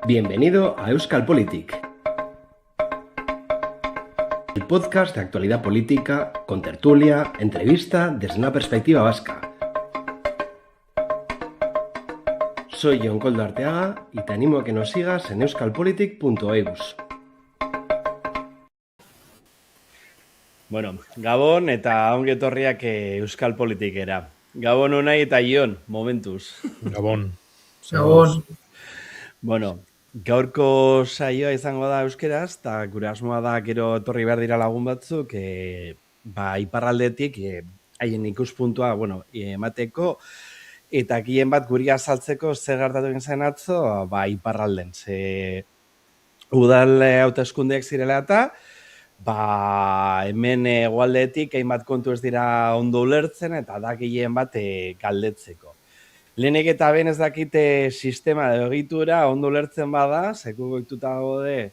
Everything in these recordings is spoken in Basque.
Bienvenido a Euskal Politik, el podcast de actualidad política con tertulia, entrevista desde una perspectiva vasca. Soy Jon Koldo Arteaga y te animo a que nos sigas en euskalpolitik.eus. Bueno, Gabon eta ongi etorriak Euskal Politikera. Gabon Unai eta Jon, momentuz. Gabon. Gabon. Bueno, gaurko saioa izango da euskeraz, eta gure asmoa da gero etorri behar dira lagun batzuk, iparraldetik haien ikuspuntua, emateko, eta gien bat guri azaltzeko zer gertatu egin zen atzo, iparralden. Udal hauteskundeak zirela eta, hemen hegoaldetik hainbat kontu ez dira ondo ulertzen eta da gehien bat galdetzeko. Lehenik eta ben ez dakite sistema edo egitura ondo ulertzen bada, seku goituta gaude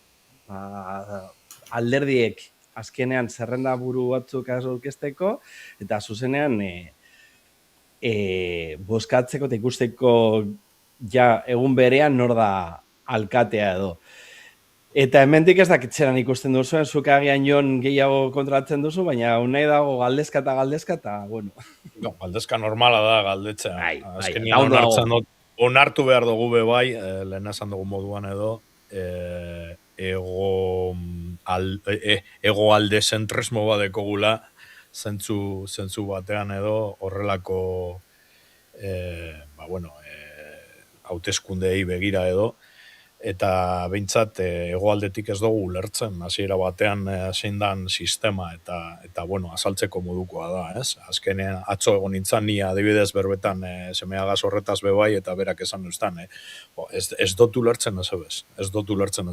alderdiek azkenean zerrenda buru batzuk aurkezteko eta zuzenean bozkatzeko eta ikusteko ja egun berean nor da alkatea edo. Eta hemendik ez dakitzeran ikusten duzuen, zuk agian Jon gehiago kontratzen duzu, baina unai dago galdezka eta, bueno. No, galdezka normala da galdetzea. Azkenian onartu behar dugu be bai, lehen esan dugu moduan edo, ego alde zentrismo badeko gula, zentzu batean edo horrelako hauteskundei begira edo, eta behintzat hegoaldetik ez dugu ulertzen, hasiera batean zein dan sistema eta azaltzeko modukoa da, ez? Azkenean atzo egon nintzen ni adibidez berbetan semeagaz horretaz bebai eta berak esan duztan, ez dut ulertzen ez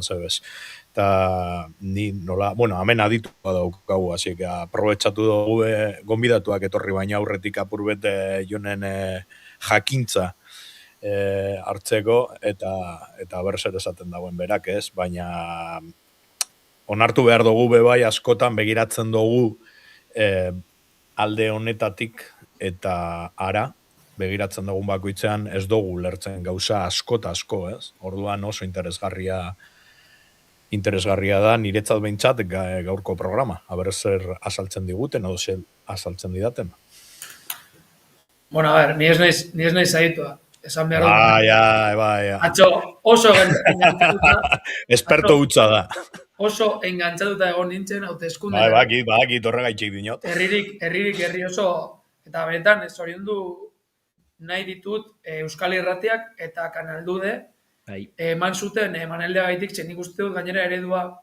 bez. Eta ni nola, hemen aditua daukagu, hasi que aprobetxatu dugu gonbidatuak etorri baina aurretik apurbete Jonen jakintza hartzeko eta berzer esaten dagoen berak, ez? Baina onartu behar dugu bebai askotan begiratzen dugu alde honetatik eta ara begiratzen dugun bakoitzean ez dugu ulertzen gauza asko, ez? Orduan oso interesgarria da niretzat behintzat gaurko programa. Aber zer azaltzen diguten edo zer azaltzen didaten. Bueno, a ver, ni ez naiz zaitua. Esan behar dut. Bai. Atzo, oso engantzatuta. Esperto hutsa da. Oso engantzatuta egon nintzen hauteskundera. Baki torregaitxik dinot. Herri oso, eta benetan, zoriondu nahi ditut Euskal Irratiak eta Kanaldude eman zuten Manelde gaitik, nik uste dut gainera eredua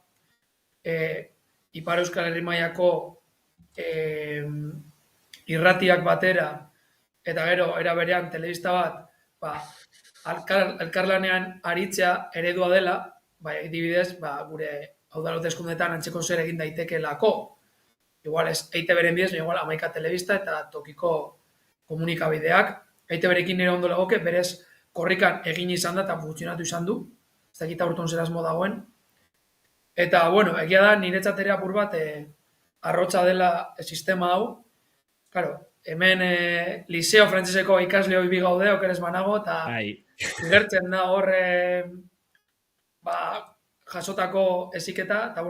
Ipar Euskal Herri mailako irratiak batera eta gero era berean telebista bat elkarlanean aritzea eredua dela, adibidez, gure udal hauteskundeetan antzeko zer egin daitekeelako. Igual ez EITB-ren bidez, igual 11 telebista eta tokiko komunikabideak. EITB-rekin nire ondo legoke, berez korrikan egin izan da eta funtzionatu izan du. Ez dakita urton zer asmo dagoen. Eta, egia da niretzat ere apur bat arrotza dela sistema hau. Claro, hemen liceo frantseseko ikasle hoi bi gaude, okeres banago, eta gertzen da hor jasotako heziketa, eta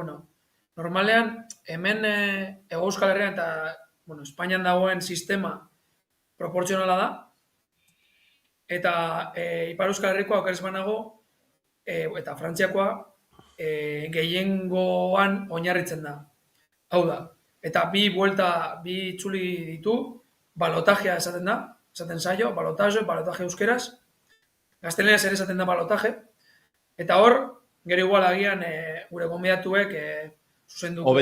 normalean hemen Hego Euskal Herrian eta Espainian dagoen sistema proportzionala da, eta Ipar Euskal Herrikoa okeres banago, eta Frantziakoa gehiengoan oinarritzen da. Hau da. Eta bi itzuli ditu, balotajea esaten da, esaten zaio, balotaje euskeraz, gazteleraz ere esaten da balotaje, eta hor, gero igual agian gure gonbidatuek zuzenduko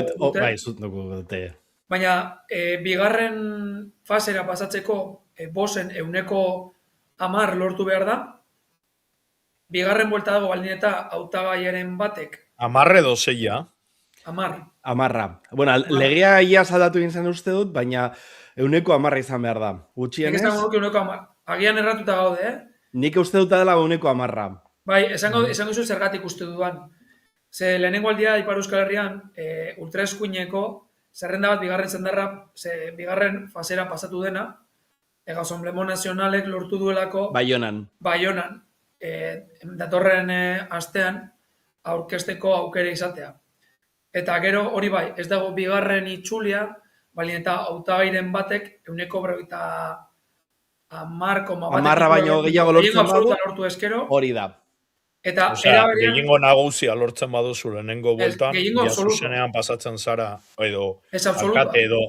dute. Baina, bigarren fasera pasatzeko bosen 10% lortu behar da, bigarren buelta dago baldin eta hautagaiaren batek. 10 edo 6. 10. Legia ia aldatu egin zen uste dut, baina 10% izan behar da. Gutxienez? Nik esan 10%. Agian erratuta gaude, Nik uste dut dela 10%. Bai, esango zu zergatik uste dudan. Ze lehenengo aldia Ipar Euskal Herrian ultraeskuineko zerrenda bat bigarren fasera pasatu dena, Asamblea Nazionalek lortu duelako Baionan. datorren astean aurkezteko aukera izatea. Eta gero hori bai, ez dago bigarren itxulia, bali eta hautagairen batek 10,10 Hamarra baino gehiago lortzen badu, lortu eskero, hori da. eta Osea, era berean, gehiengo nagusia lortzen baduzu lehenengo bueltan, gehiengo ja absoluto. zuzenean pasatzen zara, edo ez absoluta. alkate edo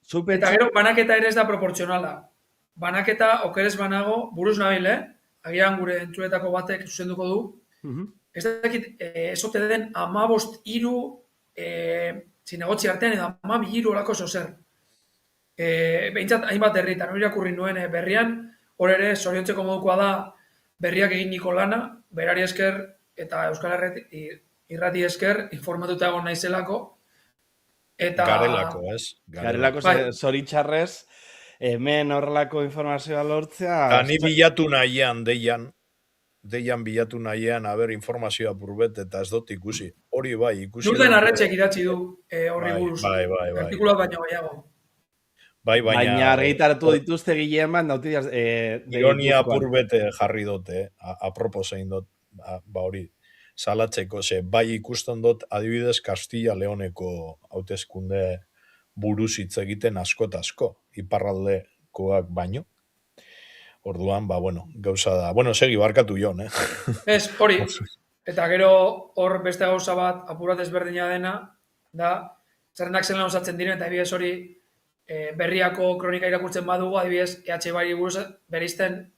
Zuk Eta gero, banaketa ere ez da proportzionala. Banaketa, okerez banago, buruz nabil, agian gure entzuletako batek zuzenduko du, ez dakit, ez ote den 15 hiru zinegotzi artean, edo 12 hiru olako zozer. Behintzat, hainbat herritan, hori irakurri nuen berrian, hor ere, zoriontzeko modukoa da, berriak eginiko lana, berari esker eta Euskal Irrati esker informatuta egon naizelako. Eta garelako, ez? Garelako Bai. zoritxarrez, hemen horrelako informazioa lortzea... Eta ni bilatu nahian, deian bilatu nahian, haber informazioa purbet, eta ez dut ikusi. Hori bai, ikusi. Nurden Arretxek idatzi du horri Bai, buruz. bai. Artikuloak baino gehiago. Bai, Baina argitaratu dituzte Gilean bat, nautiaz... ironia purbete jarri dute, aproposein dut, ba hori, salatzeko, ze bai ikusten dut adibidez Castilla Leoneko hauteskunde buruz hitz egiten asko eta asko, iparraldekoak baino. Orduan, ba, bueno, gauza da. Bueno, segi, barkatu Jon, Ez, hori. Eta gero hor beste gauza bat apurat ezberdina dena, da, zerrendak zelan osatzen diren, eta adibidez hori berriako kronika irakurtzen badugu, adibidez EH Bairi buruz bereizten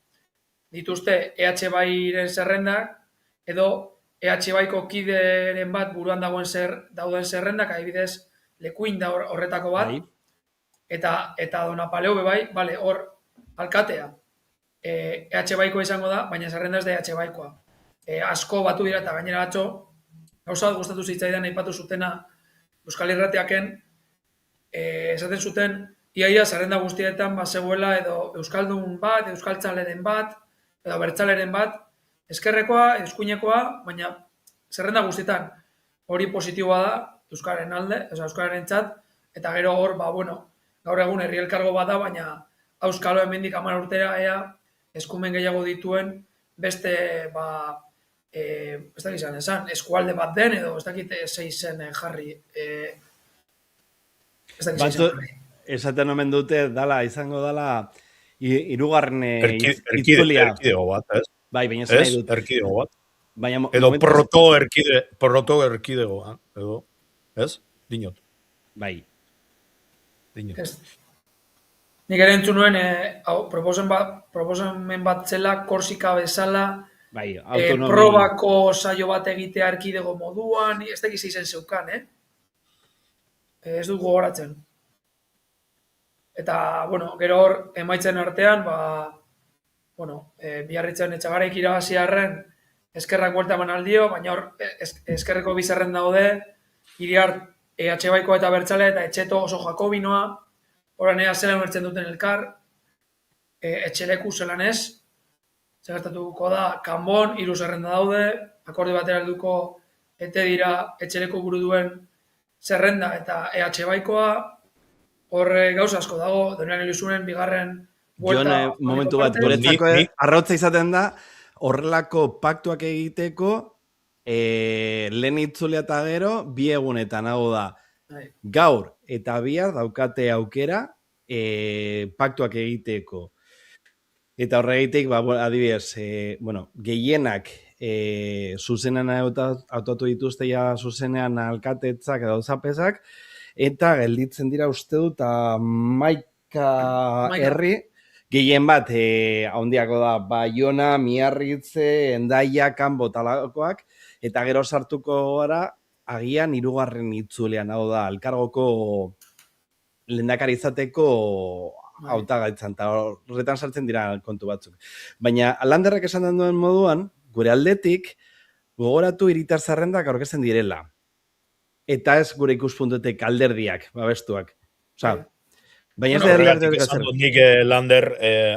dituzte EH Bairen zerrendak, edo EH Baiko kideren bat buruan dauden zerrendak, adibidez Lekuin da horretako bat, eta Dona Paleo bai, bale, hor alkatea EH Baiko izango da, baina zerrenda ez da EH Baikoa. Asko batu dira eta gainera atzo, gauza bat gustatu zitzaidan aipatu zutena Euskal Irratiaken, esaten zuten, iaia zerrenda guztietan bazegoela edo Euskaldun bat, Euskaltzaleren bat, edo Bertzaleren bat, ezkerrekoa, eskuinekoa, baina zerrenda guztietan hori positiboa da Euskararen alde, Euskararen txat, eta gero hor, ba, bueno, gaur egun herri elkargo bat da, baina Euskalo hemendik 10 urtera ea eskumen gehiago dituen beste, ba, ez dakit esan, eskualde bat den, edo ez dakit zeizen jarri, ez dakit zeizen jarri. Esaten omen dute, izango dala, hirugarren itzulia. Erkidego bat, ez? Bai, baina ez nahi dut. Erkidego bat. Baina, edo proto erkidegoa, edo, ez? Dinot. Bai. Dinot. Ez. Nik ere entzun nuen, proposamen bat zela, Korsika bezala, bai, autonomia. Probako saio bat egitea erkidego moduan, ez dakiz izen zeukan, ez dut gogoratzen. Eta, bueno, gero hor, emaitzen artean, ba, bueno, Biarritzen Etxagaraik irabaziarren, eskerrak buelta eman aldio, baina hor, eskerreko bizarren daude, Iriart, EH Baikoa eta Bertzale, eta Etxeto oso Jakobinoa, horan ea zelan bertzen duten elkar, Etxeleku zelan ez, gertatuko da, Kanbon, 3 zerrenda daude, akorde batera helduko ete dira Etxeleko buru duen zerrenda eta EH Baikoa, horre gauza asko dago, Donian Elizunen bigarren buelta. Jone, momentu bat, guretzako arrotza izaten da, horrelako paktuak egiteko, lehen itzulia eta gero, 2 egunetan, hau da, gaur eta bihar daukate aukera paktuak egiteko. Eta horregitek, ba, adibidez, bueno, gehienak zuzenean hautatu dituzte ja zuzenean alkatetzak edo zapesak, eta gelditzen dira uste dut Maika herri, gehien bat, handiako da, Baiona, Miarritze, Hendaia, Kanbo talakoak, eta gero sartuko gara, agian 3. itzulean, hau da, elkargoko lehendakari izateko hautagaitzan, eta horretan sartzen dira kontu batzuk. Baina, Landerrek esan duen moduan, gure aldetik, gogoratu hiritar zerrendak aurkezten direla. Eta ez gure ikuspuntuetek alderdiak, babestuak. Osa, baina ez da herriak esan dut nik Lander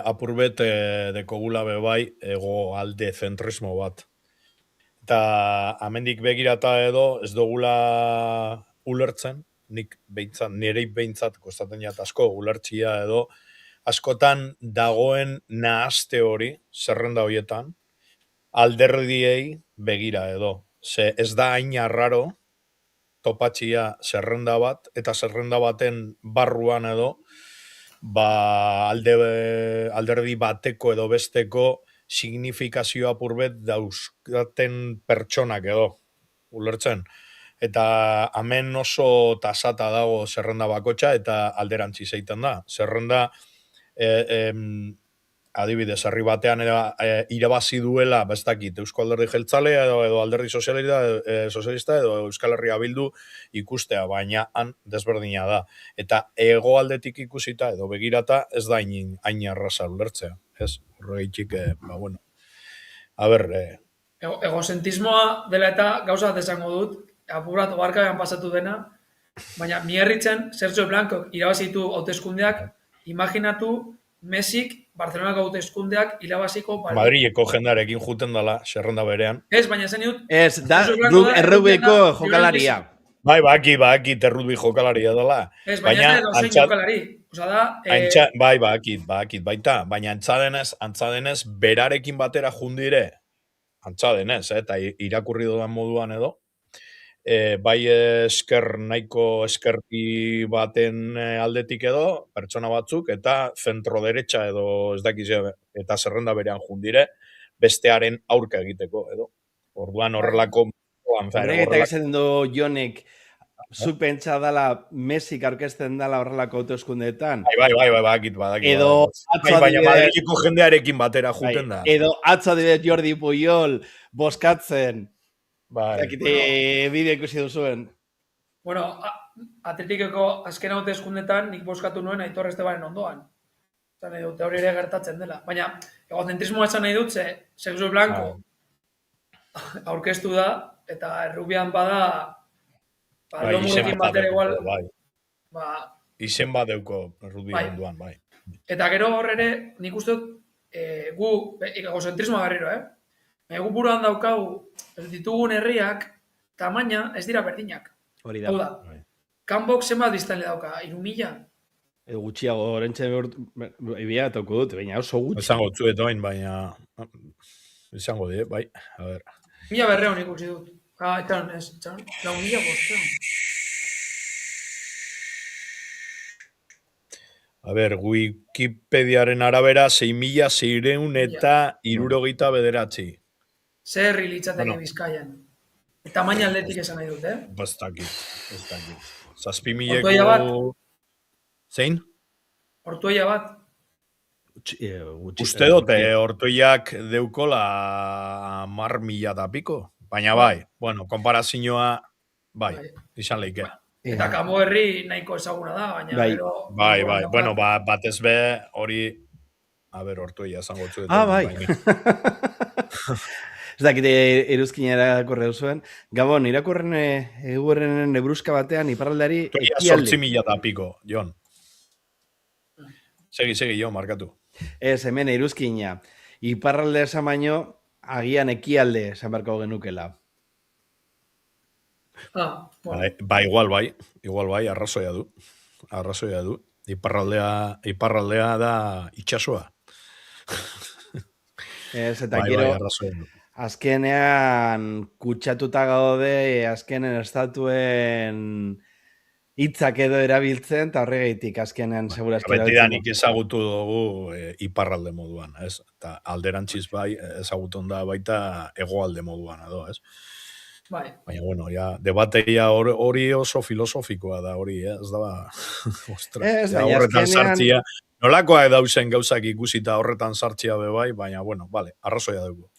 apurbet dekogula bebai ego alde zentrismo bat. Eta amendik begirata edo ez dugula ulertzen, nik behintzat, nirei behintzat kostaten jat asko ulertzia edo, askotan dagoen nahaste hori, zerrenda horietan, alderdiei begira edo. Ze ez da hain arraro topatxia zerrenda bat, eta zerrenda baten barruan edo, alderdi bateko edo besteko signifikazio apurbet dauzkaten pertsonak edo, ulertzen. Eta hemen oso tasata dago zerrenda bakotxa eta alderantzi zeiten da. Zerrenda, adibidez, herri batean irabazi duela, bestakit, Eusko Alderdi Jeltzalea edo Alderdi Sozialista edo Euskal Herria Bildu ikustea, baina han desberdina da. Eta hegoaldetik ikusita edo begirata ez da hain arrasa ulertzea. Ez, horregitxik, bueno. A ber... Egozentismoa dela eta gauza bat esango dut, apuratu barkabean pasatu dena, baina Miarritzen Sergio Blanco irabazitu hauteskundeak, imaginatu Mesik Barcelonako hauteskundeak irabaziko Madrileko jendarekin juten dela, zerrenda berean. Ez, baina zen dut... Ez, da, errubiko jokalaria. Bai, bakit errugbi jokalaria dela. Ez, baina ez da jokalari. Osa da... Bai, bakit, baita. Baina antzadenez, berarekin batera jundire, antzadenez, eta irakurri dodan moduan edo, bai nahiko eskerti baten aldetik edo, pertsona batzuk, eta zentro-derecha edo ez dakiz, eta zerrenda berean jundire, bestearen aurka egiteko edo. Orduan horrelako... Horregetak esaten du Jonek, zuk pentsa dala Mesik aurkezten dala horrelako hauteskundeetan. Bai, bakit. Edo baina Madrileko jendearekin batera juten da. Edo atzo adibidez Jordi Puyol boskatzen. Zakite bideo ikusi duzuen. Bueno, Atletikeko azken hauteskundetan nik boskatu nuen Aitor Estebaren ondoan. Zan nahi dute hori ere gertatzen dela. Baina, egocentrismoa esan nahi dut, Sergio Blanco aurkeztu da, eta errubian bada lomurekin batera igual... Izen bat deuko errubian ondoan, bai. Eta gero horre, nik uste dut, gu, egocentrismoa garriro, gu buruan daukau, ditugun herriak, tamaina ez dira berdinak. Hori da. Hau da, kanbok zenbat biztanle dauka, 3.000? Edo gutxiago, orentxe ebia toko dut, baina oso gutxi. Esango tzuet oin, baina... Esango die, bai, a ber. 1.200 ikusi dut. Etxan, 4.000 bostean. A ber, Wikipediaren arabera 6.600 eta 69. Zer herri litzateke Bizkaian. Tamaina aldetik esan nahi dut, Bastakit. 7.000... Ortuella bat? Zein? Ortuella bat? Uste dute, Ortuellak deukola 10.000 da piko. Baina bai, bueno, konparazioa, bai, izan leike. Eta Kamo herri nahiko ezaguna da, baina gero... Bai, bueno, batez be hori... A ber, Ortuella esango txu. Bai. Ez dakite eruzkina irakurre duzuen. Gabon, irakurren egurren nebruska batean iparraldeari... Ortuella 8.000 da piko, Jon. Segi, Jon, markatu. Ez, hemen eruzkina. Iparralde esan baino, agian ekialde esan beharko genukela. Igual bai, arrazoia du. Iparraldea da itxasoa. Ez, eta gero, azkenean kutsatuta gaude, azkenen estatuen hitzak edo erabiltzen, eta horregaitik azkenean segurazki erabiltzen. Betidanik ezagutu dugu iparralde moduan, ez? Eta alderantziz bai, ezagutun da baita hegoalde moduan, edo, ez? Bai. Baina, bueno, debateia hori oso filosofikoa da hori, ez da ba... Ez, baina horretan azkenean... sartzia. Nolakoa dauzen gauzak ikusita horretan sartzia be bai, baina, bueno, vale, arrazoia dugu.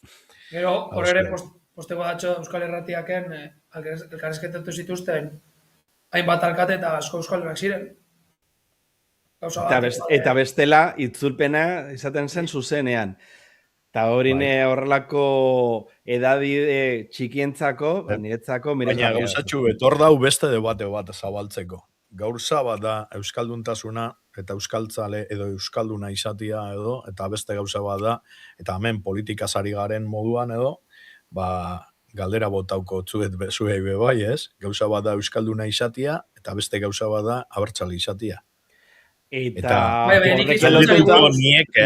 Gero, horre posteko datxo Euskal Herratiaken elkarrezketatu zituzten hainbat alkate eta asko euskaldunak ziren. Eta bestela, itzulpena izaten zen zuzenean. Eta hori horrelako edadide txikientzako, niretzako, baina gauzatxu betor dau beste debate bat zabaltzeko. Gauza bat da euskalduntasuna eta euskaltzale edo euskalduna izatia edo, eta beste gauza bat da, eta hemen politikazari garen moduan edo, galdera botauko zuet zuei be bai, ez? Gauza bat da euskalduna izatia, eta beste gauza bat da abertzale izatia. Eta Bai, nik horrekin izan lotuta, dut niek,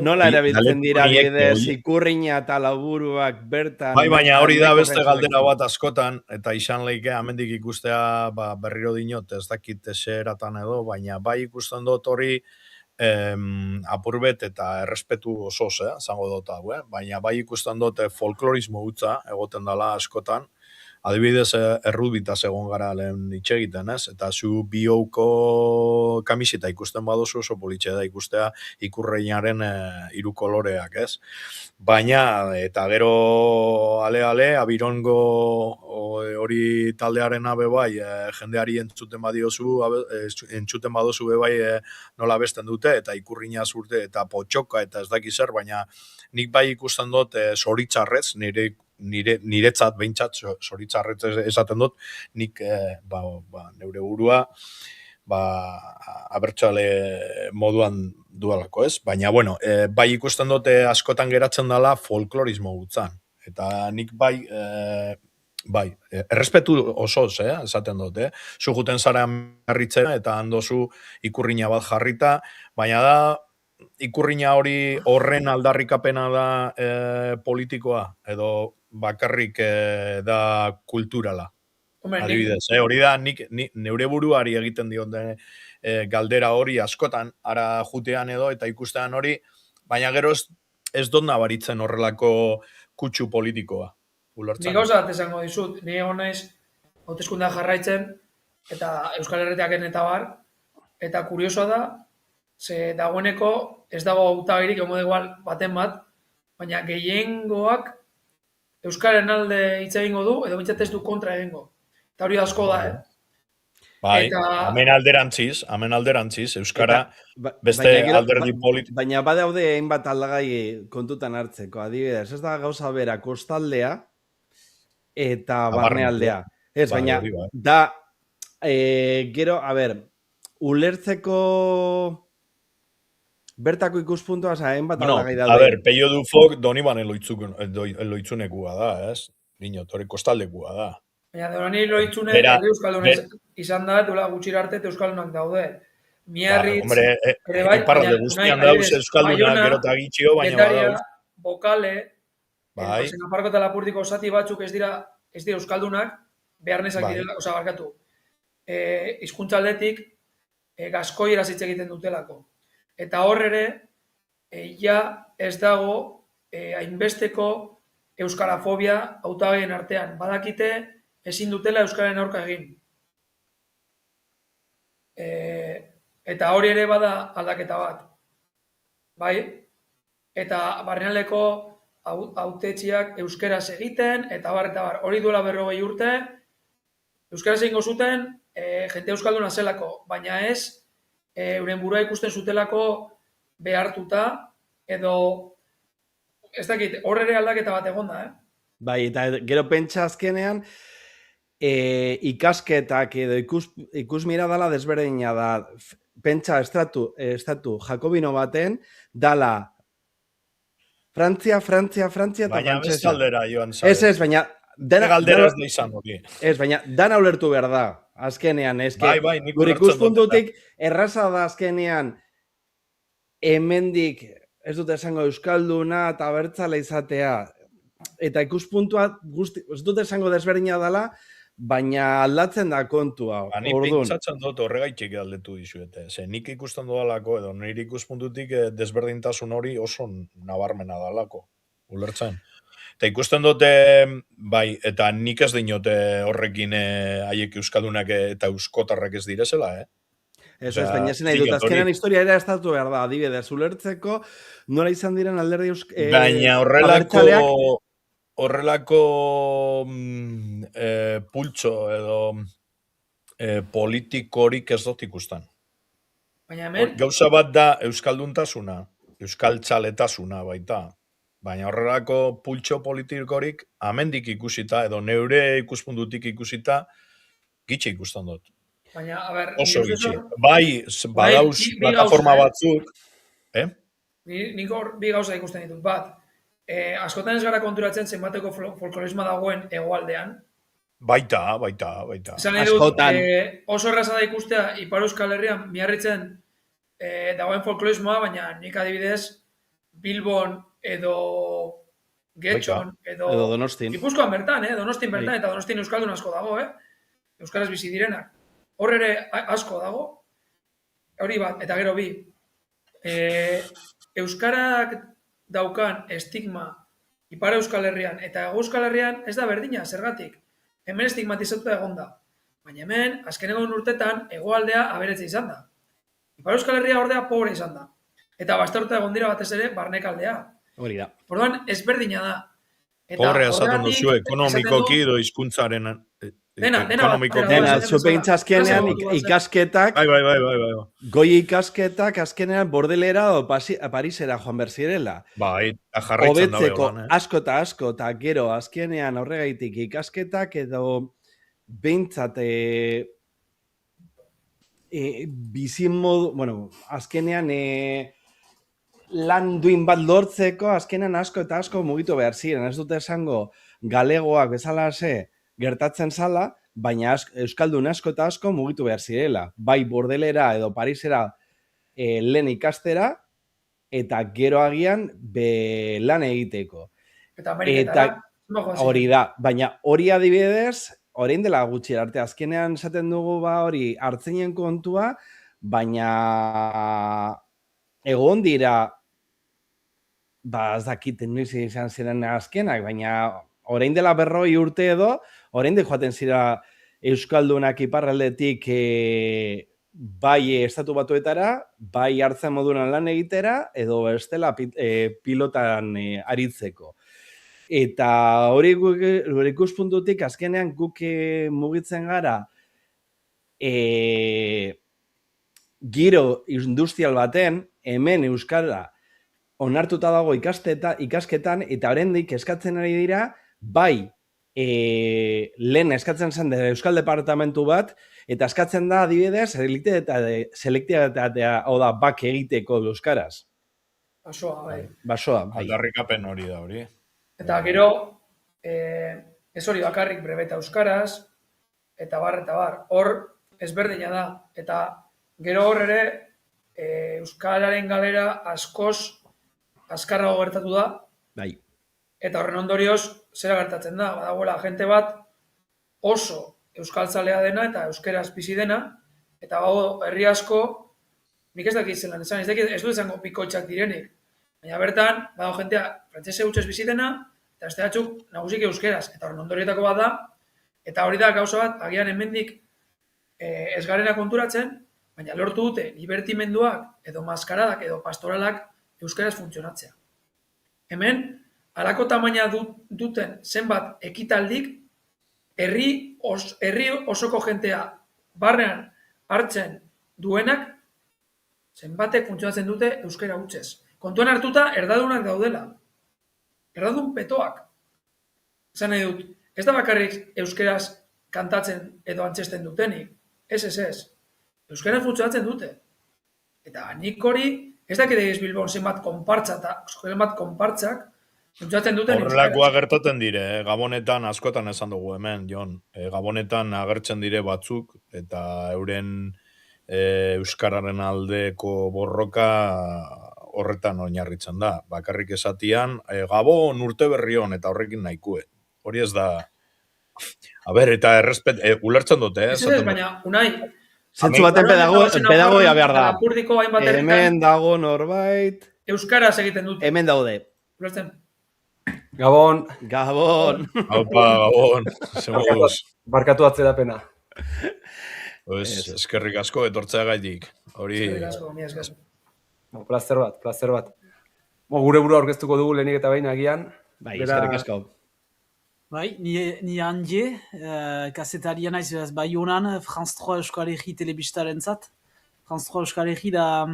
nola erabiltzen Galdetuko dira niek, adibidez ikurriña eta lauburuak bertan. Bai, baina hori da nahiko beste gaixo galdera dakizu. bat askotan, eta izan leike amendik ikustea berriro dinot, ez dakit eseratan edo, baina bai ikusten dut hori apurbet eta errespetu osoz, zango dut hau, baina bai ikusten dut folklorismo hutza, egoten dela askotan, adibidez, errudbitaz egon gara lehen itxegiten, ez? Eta zu biouko kamiseta ikusten baduzu oso politxe da ikustea ikurreinaren hiru koloreak, ez? Baina, eta gero ale, abirongo hori taldearen abe bai, jendeari entzuten badiozu, entzuten baduzu be bai nola besten dute, eta ikurriña zurte, eta potxoka, eta ez daki zer, baina nik bai ikusten dut zoritzarrez, niretzat, behintzat, zoritzarrez esaten dut, nik neure burua, abertzale moduan dualako, ez? Baina, bueno, bai ikusten dute askotan geratzen dela folklorismo gutzan. Eta nik bai, errespetu osoz, esaten dut, Zu juten zara herritzera eta handozu ikurriña bat jarrita, baina da, ikurriña hori horren aldarrikapena da politikoa, edo bakarrik da kulturala. Adibidez, hori da, nik neure buruari egiten diot galdera hori askotan, ara jutean edo, eta ikustean hori, baina gero ez dut nabaritzen horrelako kutsu politikoa. Nik gauza bat esango dizut, ni egon naiz hauteskundea jarraitzen, eta Euskal Herritiaken eta bar, eta kuriosoa da, ze dagoeneko ez dago hautagairik egongo igual baten bat, baina gehiengoak Euskaren alde hitz egingo du, edo bintzat ez du kontra egingo. Eta hori asko da, Bai, hemen alderantziz, Euskara beste alderdi politiko. Baina badaude hainbat aldagai kontutan hartzeko, adibidez, ez da gauza bera kostaldea eta barnealdea. Ez, baina da, gero, ulertzeko bertako ikuspuntua, hainbat aldagai daude. Peio Dufok Doniban eloitzunekua da, ez? Nino, hori kostaldekua da. Baina Donani loitzune herri euskaldunez izan da, duela gutxira arte euskaldunak daude. Miarritz, ere bai, guztian dauz euskaldunak gero eta gitxio, baina badauz. Bokale, Zenafarko eta Lapurdiko zati batzuk ez dira euskaldunak, beharnezak direla, oza, barkatu. Hizkuntza aldetik, gaskoieraz hitz egiten dutelako. Eta hor ere, ja ez dago hainbesteko euskarafobia hautagaien artean. Badakite, ezin dutela euskaren aurka egin. Eta hori ere bada aldaketa bat. Bai? Eta barnealdeko hautetxiak euskeraz egiten, eta bar, hori duela 40 urte, euskaraz egingo zuten, jente euskalduna zelako, baina ez, euren burua ikusten zutelako behartuta, edo, ez dakit, hor ere aldaketa bat egon da, Bai, eta gero pentsa azkenean, ikasketak edo ikusmira dala desberdina da. Pentsa estatu jakobino baten dala Frantzia eta frantzesa. Baina beste aldera joan zabe. Ez, baina galdera ez da izan hori. Ez, baina dana ulertu behar da. Azkenean, gure ikuspuntutik erraza da azkenean hemendik ez dut esango euskalduna eta abertzale izatea. Eta ikuspuntua ez dut esango desberdina dela, baina aldatzen da kontua. Nik pentsatzen dut horregaitik aldetu dizuete. Nik ikusten dudalako, edo nire ikuspuntutik desberdintasun hori oso nabarmena dalako. Ulertzen. Eta ikusten dute, bai, eta nik ez dinote horrekin haiek euskaldunak eta euskotarrak ez direzela, Ez, baina zen nahi dut, azkenean historia ere estatu behar da, adibidez, ulertzeko nola izan diren alderdi baina horrelako pultxo edo politikorik ez dut ikusten. Baina hemen... Gauza bat da euskalduntasuna, euskaltzaletasuna baita. Baina horrelako pultxo politikorik amendik ikusita, edo neure ikuspuntutik ikusita, gitxe ikusten dut. Baina, a ber... Oso gitxe. Bai, badauz plataforma batzuk. Nik hor bi gauza ikusten ditut. Bat, askotan ez gara konturatzen zenbateko folklorismoa dagoen hegoaldean. Baita. Esan nahi dut, oso erraza da ikustea Ipar Euskal Herrian Miarritzen dagoen folklorismoa, baina nik adibidez Bilbon edo Getxon Edo Donostin. Gipuzkoan bertan, Donostin bertan, eta Donostin euskaldun asko dago, euskaraz bizi direnak. Hor ere asko dago, hori bat, eta gero bi. Euskarak daukan estigma Ipar Euskal Herrian eta Hego Euskal Herrian ez da berdina, zergatik. Hemen estigmatizatuta egon da. Baina hemen, azkeneko urtetan, hegoaldea aberetze izan da. Ipar Euskal Herria ordea pobre izan da. Eta bastartuta egon dira batez ere barnekaldea. Hori da. Orduan, ezberdina da. Pobre esaten duzu ekonomikoki edo hizkuntzaren Dena, zupeintza azkenean ikasketak, bai. goi ikasketak azkenean bordelera o Parisera joan berzirela. Bai, jarraitzen da Hobetzeko begoan, asko eta gero azkenean horregaitik ikasketak edo behintzat bizin modu, bueno, azkenean lan duin bat lortzeko azkenean asko eta asko mugitu behar ziren. Ez dute esango galegoak bezalase gertatzen zala, baina euskaldun asko eta asko mugitu behar zirela. Bai bordelera edo Parisera lehen ikastera, eta gero agian lan egiteko. Eta Ameriketara. Hori da, baina hori adibidez, orain dela gutxi arte azkenean esaten dugu hori hartzeinen kontua, baina egon dira ez dakiten noiz izan ziren azkenak, baina orain dela 40 urte edo, orain de joaten zira euskaldunak iparraldetik bai estatu batuetara, bai hartzen moduran lan egitera, edo bestela pilotan aritzeko. Eta hori ikuspuntutik azkenean guk mugitzen gara giro industrial baten, hemen euskara onartuta dago ikasketan, eta oraindik eskatzen ari dira, bai lehen eskatzen zen Euskal Departamentu bat, eta eskatzen da adibidez selektibitatea, hau da, bak egiteko euskaraz. Basoa, bai. Basoa, bai. Aldarrikapen hori da hori. Eta gero, ez hori bakarrik brebeta euskaraz, eta bar. Hor ezberdina da. Eta gero hor ere, euskalaren galera askoz azkarrago gertatu da. Bai. Eta horren ondorioz, zera gertatzen da. Badagoela, jente bat oso euskaltzalea dena eta euskeraz bizi dena, eta herri asko, nik ez dakit zelan esan, ez du izango pikotxak direnik. Baina bertan, badago jentea frantsese hutsez bizi dena, eta beste batzuk nagusiki euskeraz. Eta horren ondorietako bat da, eta hori da gauza bat, agian hemendik ez garena konturatzen, baina lortu dute libertimenduak edo maskaradak edo pastoralak euskeraz funtzionatzea. Hemen, halako tamaina duten zenbat ekitaldik, herri osoko jentea barnean hartzen duenak, zenbatek funtzionatzen dute euskera hutsez. Kontuan hartuta, erdadunak daudela. Erdadun petoak. Esan nahi dut, ez da bakarrik euskeraz kantatzen edo antzezten dutenik. Ez. Euskera funtzionatzen dute. Eta nik hori, ez dakit egiz Bilbon zenbat konpartzak funtzionatzen duten. Horrelakoa gertatzen dire, Gabonetan askotan esan dugu hemen, Jon. Gabonetan agertzen dire batzuk, eta euren euskararen aldeko borroka horretan oinarritzen da. Bakarrik esatian, Gabon urte berri hon, eta horrekin nahikue. Hori ez da... A ber, eta ulertzen dute, Ez, baina, Unai... Zentzu baten pedagogia behar da. Hemen dago norbait... Euskaraz egiten dute. Hemen daude. Ulertzen? Gabon. Haupa, Gabon. Zemoduz. Barkatu atzerapena. Eskerrik asko etortzea gaitik. Eskerrik asko, mi esker. Plazer bat. Gure burua aurkeztuko dugu lehenik eta behin agian. Bai, eskerrik asko. Bai, ni handi, kasetaria naiz beraz Baionan, France 3 Euskal Herri telebistaren zat. France 3 Euskal Herri da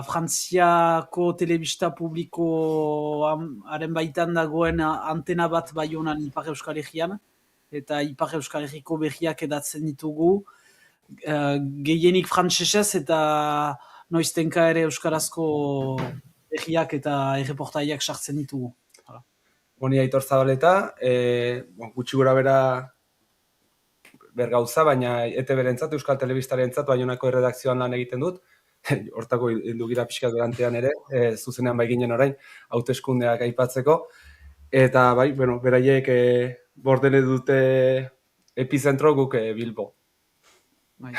Frantziako telebista publikoaren baitan dagoen antena bat Baionan Ipar Euskal Herrian, eta Ipar Euskal Herriko berriak edatzen ditugu, gehienik frantsesez eta noiztenka ere euskarazko berriak eta erreportaiak sartzen ditugu. Honi Aitor Zabaleta, gutxi gora bera bergauza, baina ETB-rentzat, Euskal Telebistarentzat, Baionako erredakzioan lan egiten dut, hortako dugira pixkat berantean ere, zuzenean bai ginen orain, hauteskundeak aipatzeko, eta bai, bueno, beraiek bordene dute epizentro guk Bilbo. Bai.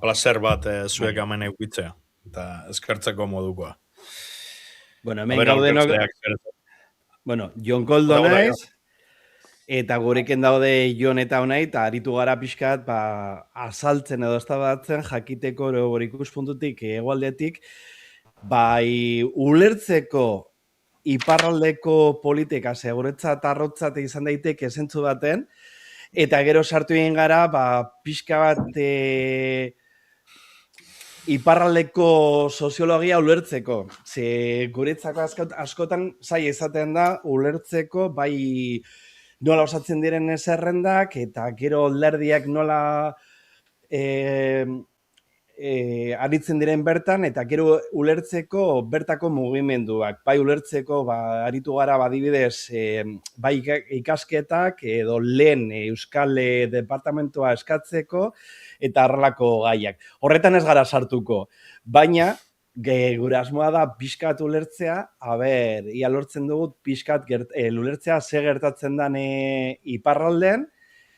Placer bat zuek hemen eukitzea, eta eskertzeko modukoa. Bueno, hemen gaudenok, bueno, Jon Koldo naiz, eta gurekin daude Jon eta honai, eta aritu gara pixkat, azaltzen edo eztabaidatzen jakiteko gure ikuspuntutik, hegoaldetik, bai ulertzeko iparraldeko politika seguretzat arrotzat izan daiteke zentzu baten, eta gero sartu egin gara, pixka bat iparraldeko soziologia ulertzeko. Ze guretzako askotan zaila izaten da ulertzeko bai nola osatzen diren zerrendak eta gero alderdiak nola aritzen diren bertan eta gero ulertzeko bertako mugimenduak. Bai ulertzeko aritu gara adibidez bai ikasketak edo lehen Euskal Departamentoa eskatzeko eta horrelako gaiak. Horretan ez gara sartuko, baina gure asmoa da pixkat ulertzea, ia lortzen dugut pixkat ulertzea ze gertatzen den iparraldean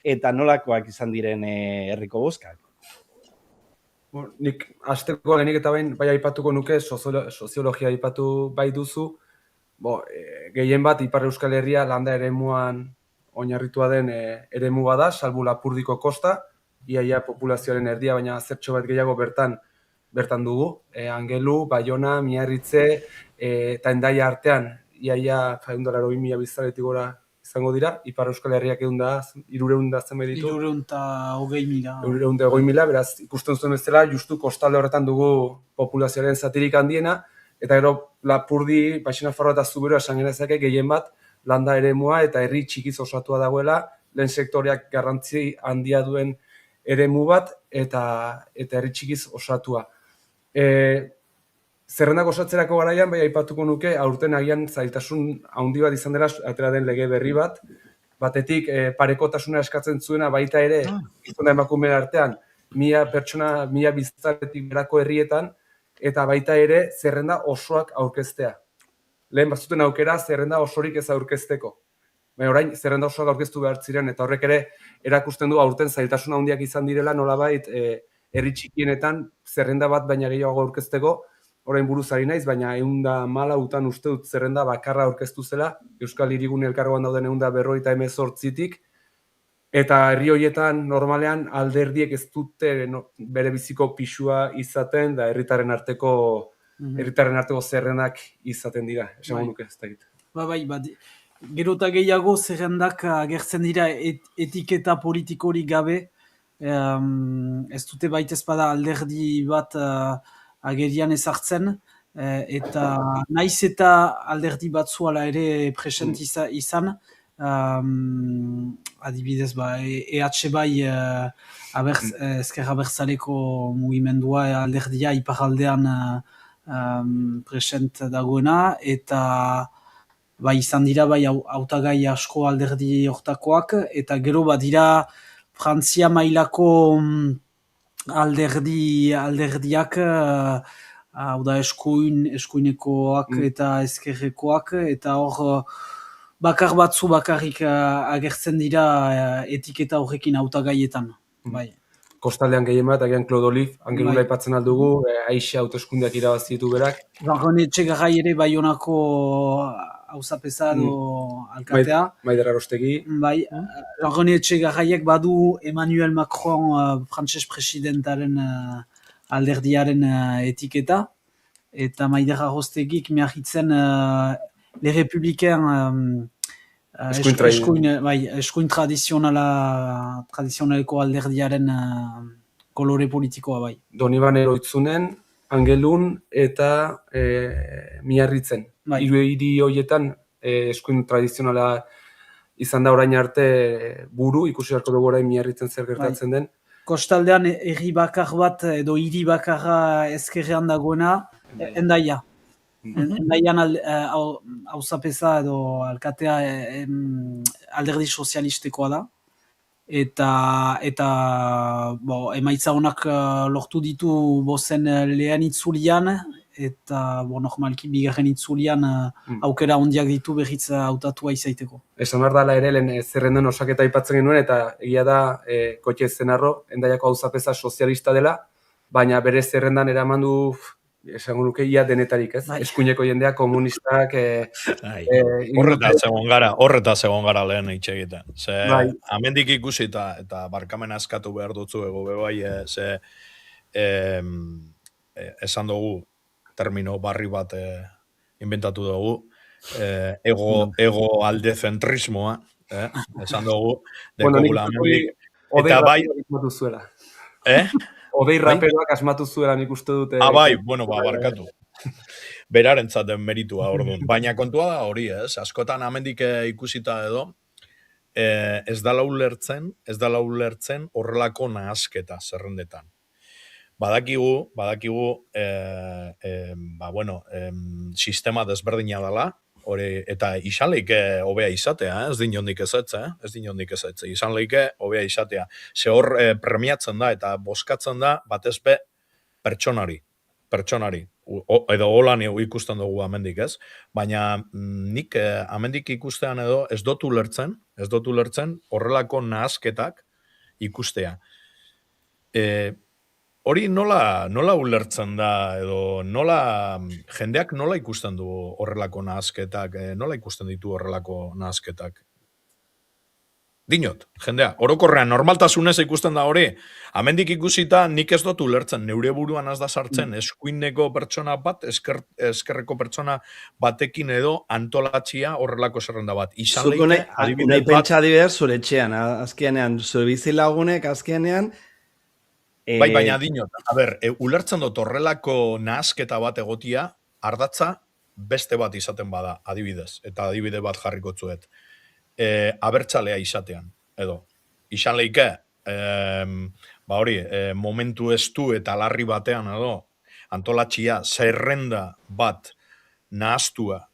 eta nolakoak izan diren herriko bozkak. Nik hasteko lehenik eta bai aipatuko nuke, soziologia aipatu bai duzu, gehien bat Ipar Euskal Herria landa eremuan oinarritua den eremu bada, salbu Lapurdiko kosta, iaia populazioaren erdia, baina zertxo bat gehiago bertan dugu. Angelu, Baiona, Miarritze eta Hendaia artean, iaia 180.000 biztanletik gora izango dira, Ipar Euskal Herriak 300 zenbait ditu. 320.000. 320.000, beraz, ikusten zuen bezala, justu kostalde horretan dugu populazioaren zatirik handiena, eta gero Lapurdi, Baxenafarroa eta Zuberoa esan genezake gehien bat, landa eremua eta herri txikiz osatua dagoela, lehen sektoreak garrantzi handia duen eremu bat, eta herri txikiz osatua. Zerrendak osatzerako garaian, bai aipatuko nuke, aurten agian zailtasun handi bat izan dela atera den lege berri bat, batetik parekotasuna eskatzen zuena baita ere, gizon da emakumeen artean, 1000 pertsona, 1000 biztanletik berako herrietan, eta baita ere zerrenda osoak aurkeztea. Lehen bazuten aukera zerrenda osorik ez aurkezteko. Baina orain zerrenda osoak aurkeztu behar ziren, eta horrek ere erakusten du aurten zailtasun handiak izan direla nolabait herri txikienetan zerrenda bat baina gehiago aurkezteko, orain buruz ari naiz, baina 114 uste dut zerrenda bakarra aurkeztu zela, Euskal Hirigune Elkargoan dauden 158tik, eta herri horietan normalean alderdiek ez dute bere biziko pisua izaten, da herritarren arteko zerrendak izaten dira, esan nuke ez da egiten. Bai, gero eta gehiago zerrendak agertzen dira etiketa politikorik gabe, ez dute baita ezpada alderdi bat agerian ezartzen, eta naiz eta alderdi batzuala ere present izan, adibidez, EH bai ezker abertzaleko mugimendua alderdia iparaldean present dagoena, eta bai izan dira bai hautagai asko alderdi hortakoak, eta gero badira Frantzia mailako alderdiak, hau da eskuinekoak eta ezkerrekoak, eta hor bakar batzu bakarrik agertzen dira etiketa horrekin hautagaietan. Bai. Kostaldean gehien bat, agian Claude Olive, Angelula aipatzen aldugu, Aixe hauteskundeak irabazi ditu berak. Jean-René Etxegarai ere Baionako auzapeza edo alkatea. Maider Arostegi. Bai, Jean-René Etxegaraiek badu Emmanuel Macron frantses presidentaren alderdiaren etiketa, eta Maider Arostegik miahitzen Les Républicains eskuin tradizionaleko alderdiaren kolore politikoa bai. Donibane Eroitzunen, Angelun eta Miarritzen. Hiru hiri horietan eskuin tradizionala izan da orain arte buru, ikusi beharko dugu orain Miarritzen zer gertatzen den. Kostaldean herri bakar bat edo hiri bakarra ezkerrean dagoena, Hendaia. Hendaian auzapeza edo alkatea alderdi sozialistekoa da. eta emaitza honak lortu ditu bozen lehen itzulian, eta normalki bigarren itzulian aukera hondiak ditu berriz hautatua izaiteko. Esan behar dela ere, lehen zerrendan osaketa aipatzen genuen, eta egia da Koitxe Zenarro, Hendaiako auzapeza sozialista dela, baina bere zerrendan eraman du, esango nuke ia denetarik, ez? Eskuineko jendea, komunistak... Horretaz egon gara lehen hitz egiten. Ze, amendik ikusita, eta barkamena eskatu behar dutzu ego bebai, esan dugu, termino barri bat inventatu dugu, ego aldezentrismoa, esan dugu, dekogula amendik, eta bai... Odei raperoak asmatu zuela nik uste dute... Bai, barkatu. Beraren zaten meritua orduan. Baina kontua da hori, askotan amendik ikusita edo, ez dala ulertzen horrelako nahasketa zerrendetan. Badakigu, sistema desberdina dela, eta izan leike hobea izatea, ez dinondik ezetze, izan leike hobea izatea. Ze hor premiatzen da eta boskatzen da batezpe pertsonari. Edo holan ikusten dugu amendik, ez? Baina nik amendik ikustean edo ez dut ulertzen horrelako nahasketak ikustea. Hori nola ulertzen da, edo jendeak nola ikusten du horrelako nahasketak, nola ikusten ditu horrelako nahasketak? Dinot, jendea, orokorrean normaltasunez ikusten da hori, amendik ikusita nik ez dut ulertzen, neure buruan az da sartzen, eskuineko pertsona bat, eskerreko pertsona batekin edo antolatxia horrelako zerrenda bat. Zuko nahi pentsa adibidez zure etxean, azkenean, zure bizilagunek azkenean, bai, baina dinot, ulertzen dut horrelako nahasketa bat egotia, ardatza beste bat izaten bada, adibidez, eta adibide bat jarriko zuet. Abertzalea izatean, edo. Izan leike, momentu estu eta larri batean, edo, antolatxia zerrenda bat nahastua,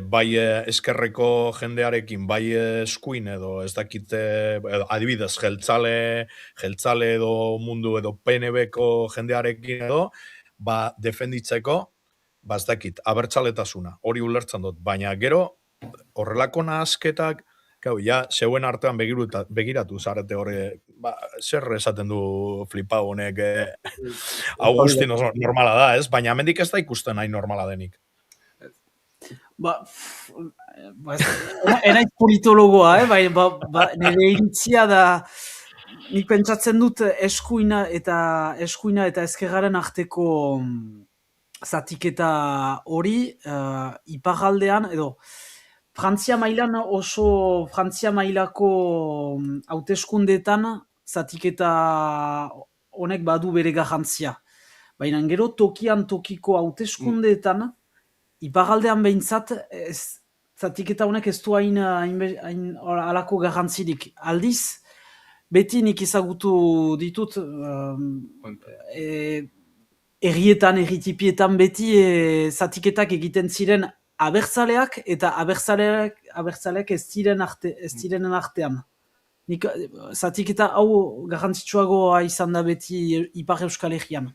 bai eskerreko jendearekin, bai eskuin edo ez dakite, adibidez, jeltzale edo mundu edo PNB-ko jendearekin edo, defenditzeko, ez dakit, abertzaletasuna, hori ulertzen dut, baina gero, horrelako nahasketak, zeuen artean begiratu zarete hori, zer esaten du flipau honek, Agustin normala da, ez? Baina hemendik ez da ikusten nahi normala denik. Enaiz politologoa, nire iritzia da, nik pentsatzen dut eskuina eta ezkerraren arteko zatiketa hori iparraldean, edo Frantzia mailako hauteskundeetan zatiketa honek badu bere garrantzia. Baina gero tokiko hauteskundeetan iparraldean behintzat, zatiketa honek ez du hain alako garrantzirik. Aldiz, beti nik ezagutu ditut erritipietan beti zatiketak egiten ziren abertzaleak eta abertzaleak ez direnen artean. Nik zatiketa hau garrantzitsuagoa izan da beti Ipar Euskal Herrian.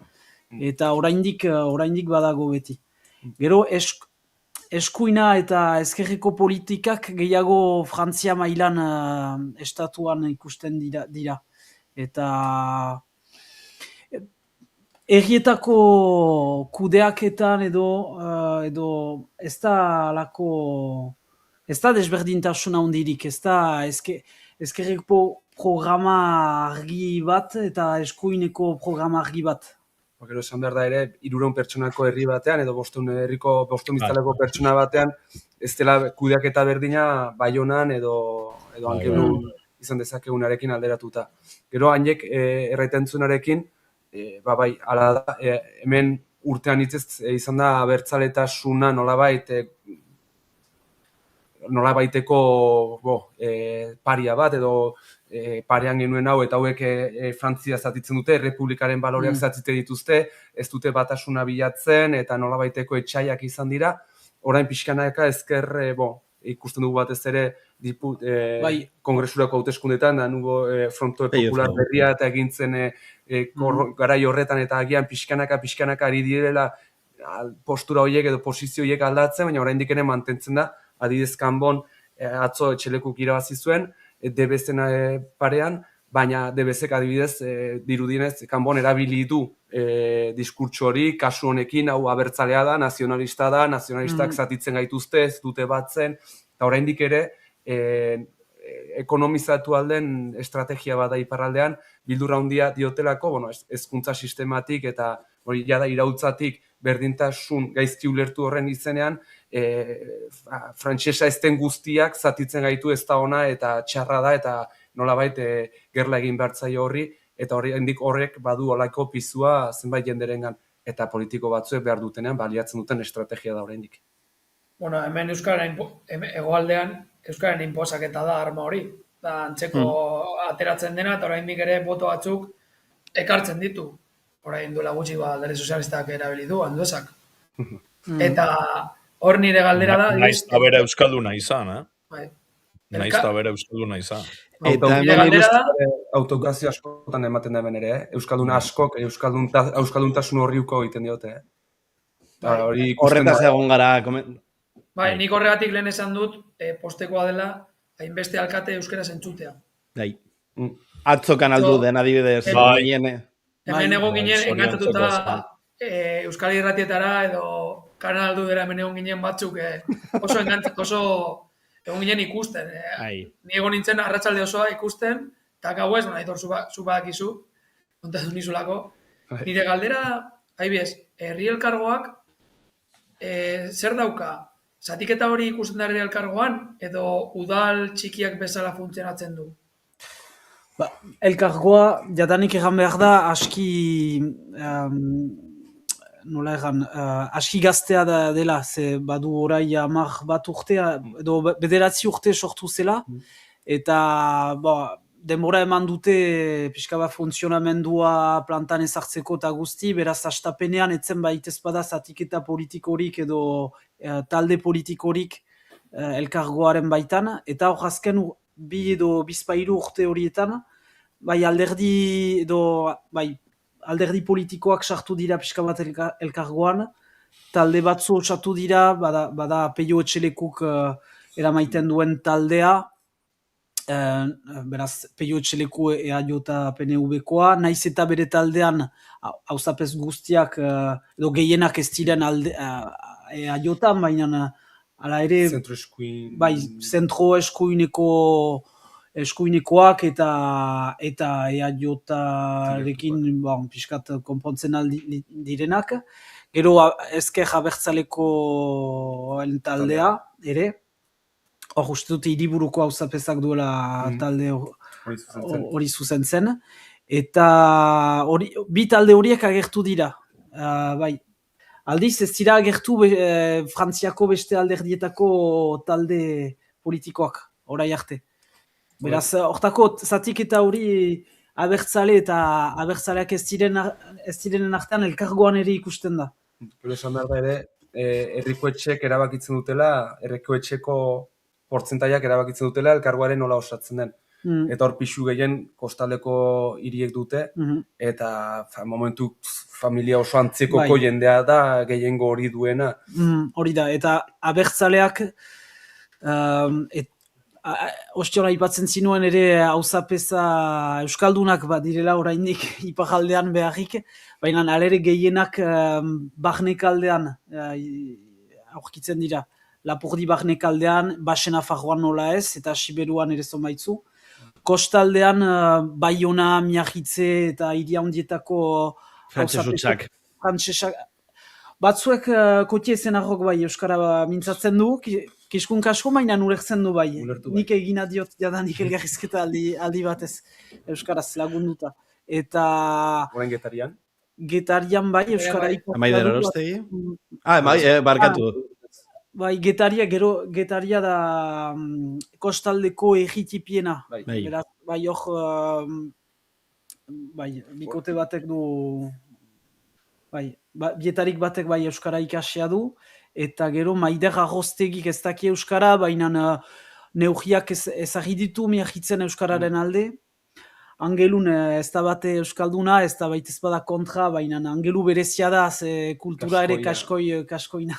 Eta oraindik badago beti. Gero eskuina eta ezkerreko politikak gehiago Frantzia mailan estatuan ikusten dira. Eta errietako kudeaketan edo ez da desberdintasuna handirik, ez da ezkerreko programa argi bat eta eskuineko programa argi bat. Gero esan behar da ere, 300 pertsonako herri batean, edo 500 biztanleko pertsona batean, ez dela kudeaketa berdina Baionan edo Angelun izan dezakegunarekin alderatuta. Gero hainek erraitentzunarekin, bai, ala da, hemen urtean hitzez izan da abertzaletasuna nolabaiteko paria bat, edo parean genuen hau, eta hauek Frantzia zatitzen dute, Republikaren baloreak zatzite dituzte, ez dute batasuna bilatzen, eta nolabaiteko etxaiak izan dira, orain pixkanaka ezker ikusten dugu batez ere Bai. kongresurako hauteskundetan, da nugo Fronto Pello Popular Flau. berria eta egintzen garai horretan eta agian pixkanaka ari direla postura horiek edo posizio horiek aldatzen, baina oraindik ere mantentzen da, adidez Kanbon atzo etxelekuk irabazi zuen, DBZ parean, baina DBZ adibidez dirudienez Kanbon erabili du diskurtso hori, kasu honekin hau abertzalea da, nazionalistak zatitzen gaituzte, ez dute batzen, eta oraindik ere ekonomizatu alden estrategia bada iparraldean, bildurra handia diotelako, hezkuntza sistematik eta hori jada iraultzatik berdintasun gaizki ulertu horren izenean, frantsesa ezten guztiak zatitzen gaitu ez da ona eta txarra da eta nolabait gerla egin behartzaio horri, eta horrek badu olako pizua zenbait jenderengan eta politiko batzuek behar dutenean baliatzen duten estrategia da oraindik. Bueno, hemen hegoaldean Euskararen inposaketa da arma hori. Da antzeko ateratzen dena eta oraindik ere boto batzuk ekartzen ditu. Orain duela gutxi Alderdi Sozialistak erabili du, Anduezak. Eta hor nire galdera da... Naiz eta bere euskalduna izan, Bai. Naiz eta bere euskalduna izan. Eta nire galdera da... Autokazio askotan ematen da hemen ere, Euskaldun askok, euskalduntasun horriuko egiten diote. Horretaz egon gara... Bai, nik horregatik lehen esan dut, postekoa dela, hainbeste alkate euskera zentzutea. Bai. Atzokan aldu den adibidez. Hemen egon ginen, engantzatuta Euskal Irratietara edo Kanal Aldudera hemen egon ginen batzuk oso egon ginen ikusten. Ni egon nintzen arratsalde osoa ikusten, eta gauez, Aitor, zu badakizu, kontatu nizulako. Nire galdera, haibidez, herri elkargoak zer dauka? Zatiketa hori ikusten da herri elkargoan, edo udal txikiak bezala funtzionatzen du? Elkargoa, jadanik egan behar da, aski nola egan, aski gaztea dela, ze badu orai 10 bat urtea, edo 9 urte sortu zela, eta denbora eman dute pixka bat funtzionamendua plantan ezartzeko eta guzti, beraz astapenean etzen baitez bada zatiketa politikorik edo talde politikorik elkargoaren baitan, eta hor azken 2 edo 2 urte horietan, alderdi politikoak sartu dira pixka bat elkargoan, talde batzu osatu dira, bada Pello Etxelekuk eramaiten duen taldea, beraz Pello Etxeleku EAJ PNV-koa, naiz eta bere taldean auzapez guztiak edo gehienak ez diren EAJ-an, baina hala ere zentro eskuinekoak eta EAJ-rekin pixkat konpontzen direnak. Gero ezker abertzaleko taldea ere, hor uste dut hiriburuko auzapezak duela talde hori zuzentzen. Eta bi talde horiek agertu dira. Aldiz ez dira agertu Frantziako beste alderdietako talde politikoak, orai arte. Beraz, hortako zatiketa hori abertzale eta abertzaleak ez direnen artean elkargoan ere ikusten da. Esan behar da ere, herrikoetxek erabakitzen dutela, herrikoetxeko portzentaiak erabakitzen dutela elkargoaren nola osatzen den. Eta hor pixu gehien kostaldeko hiriek dute, eta momentu familia oso antzekoko jendea da gehiengo hori duena. Hori da, eta abertzaleak ostion aipatzen zinuen ere auzapeza euskaldunak badirela oraindik iparraldean beharrik, baina alere gehienak barnekaldean aurkitzen dira. Lapurdi barnekaldean, Basen Nafarroan nola ez, eta Siberuan ere zonbaitzu. Kostaldean Baiona, Miagitze eta hiri handietako frantsesak. Batzuek kotie zenarrok bai euskara mintzatzen du, kiskun kasko mainan ulertzen du bai. Nik egina diot jadanik elgarrizketa aldi batez euskaraz lagunduta. Eta... Horain Getarian? Getarian bai euskara iko. Maider Arostegi? Barkatu. Bai, Getaria da kostaldeko egitipiena. Bai, hor, bikote batek du... Bietarik batek bai euskara ikasia du, eta gero Maider Arrostegik ez daki euskara, baina neugiak ezagri ditu miahitzen euskararen alde. Angelun ez da bate euskalduna, ez da baita ezpada kontra, baina angelu berezia da, ze kultura ere kaskoina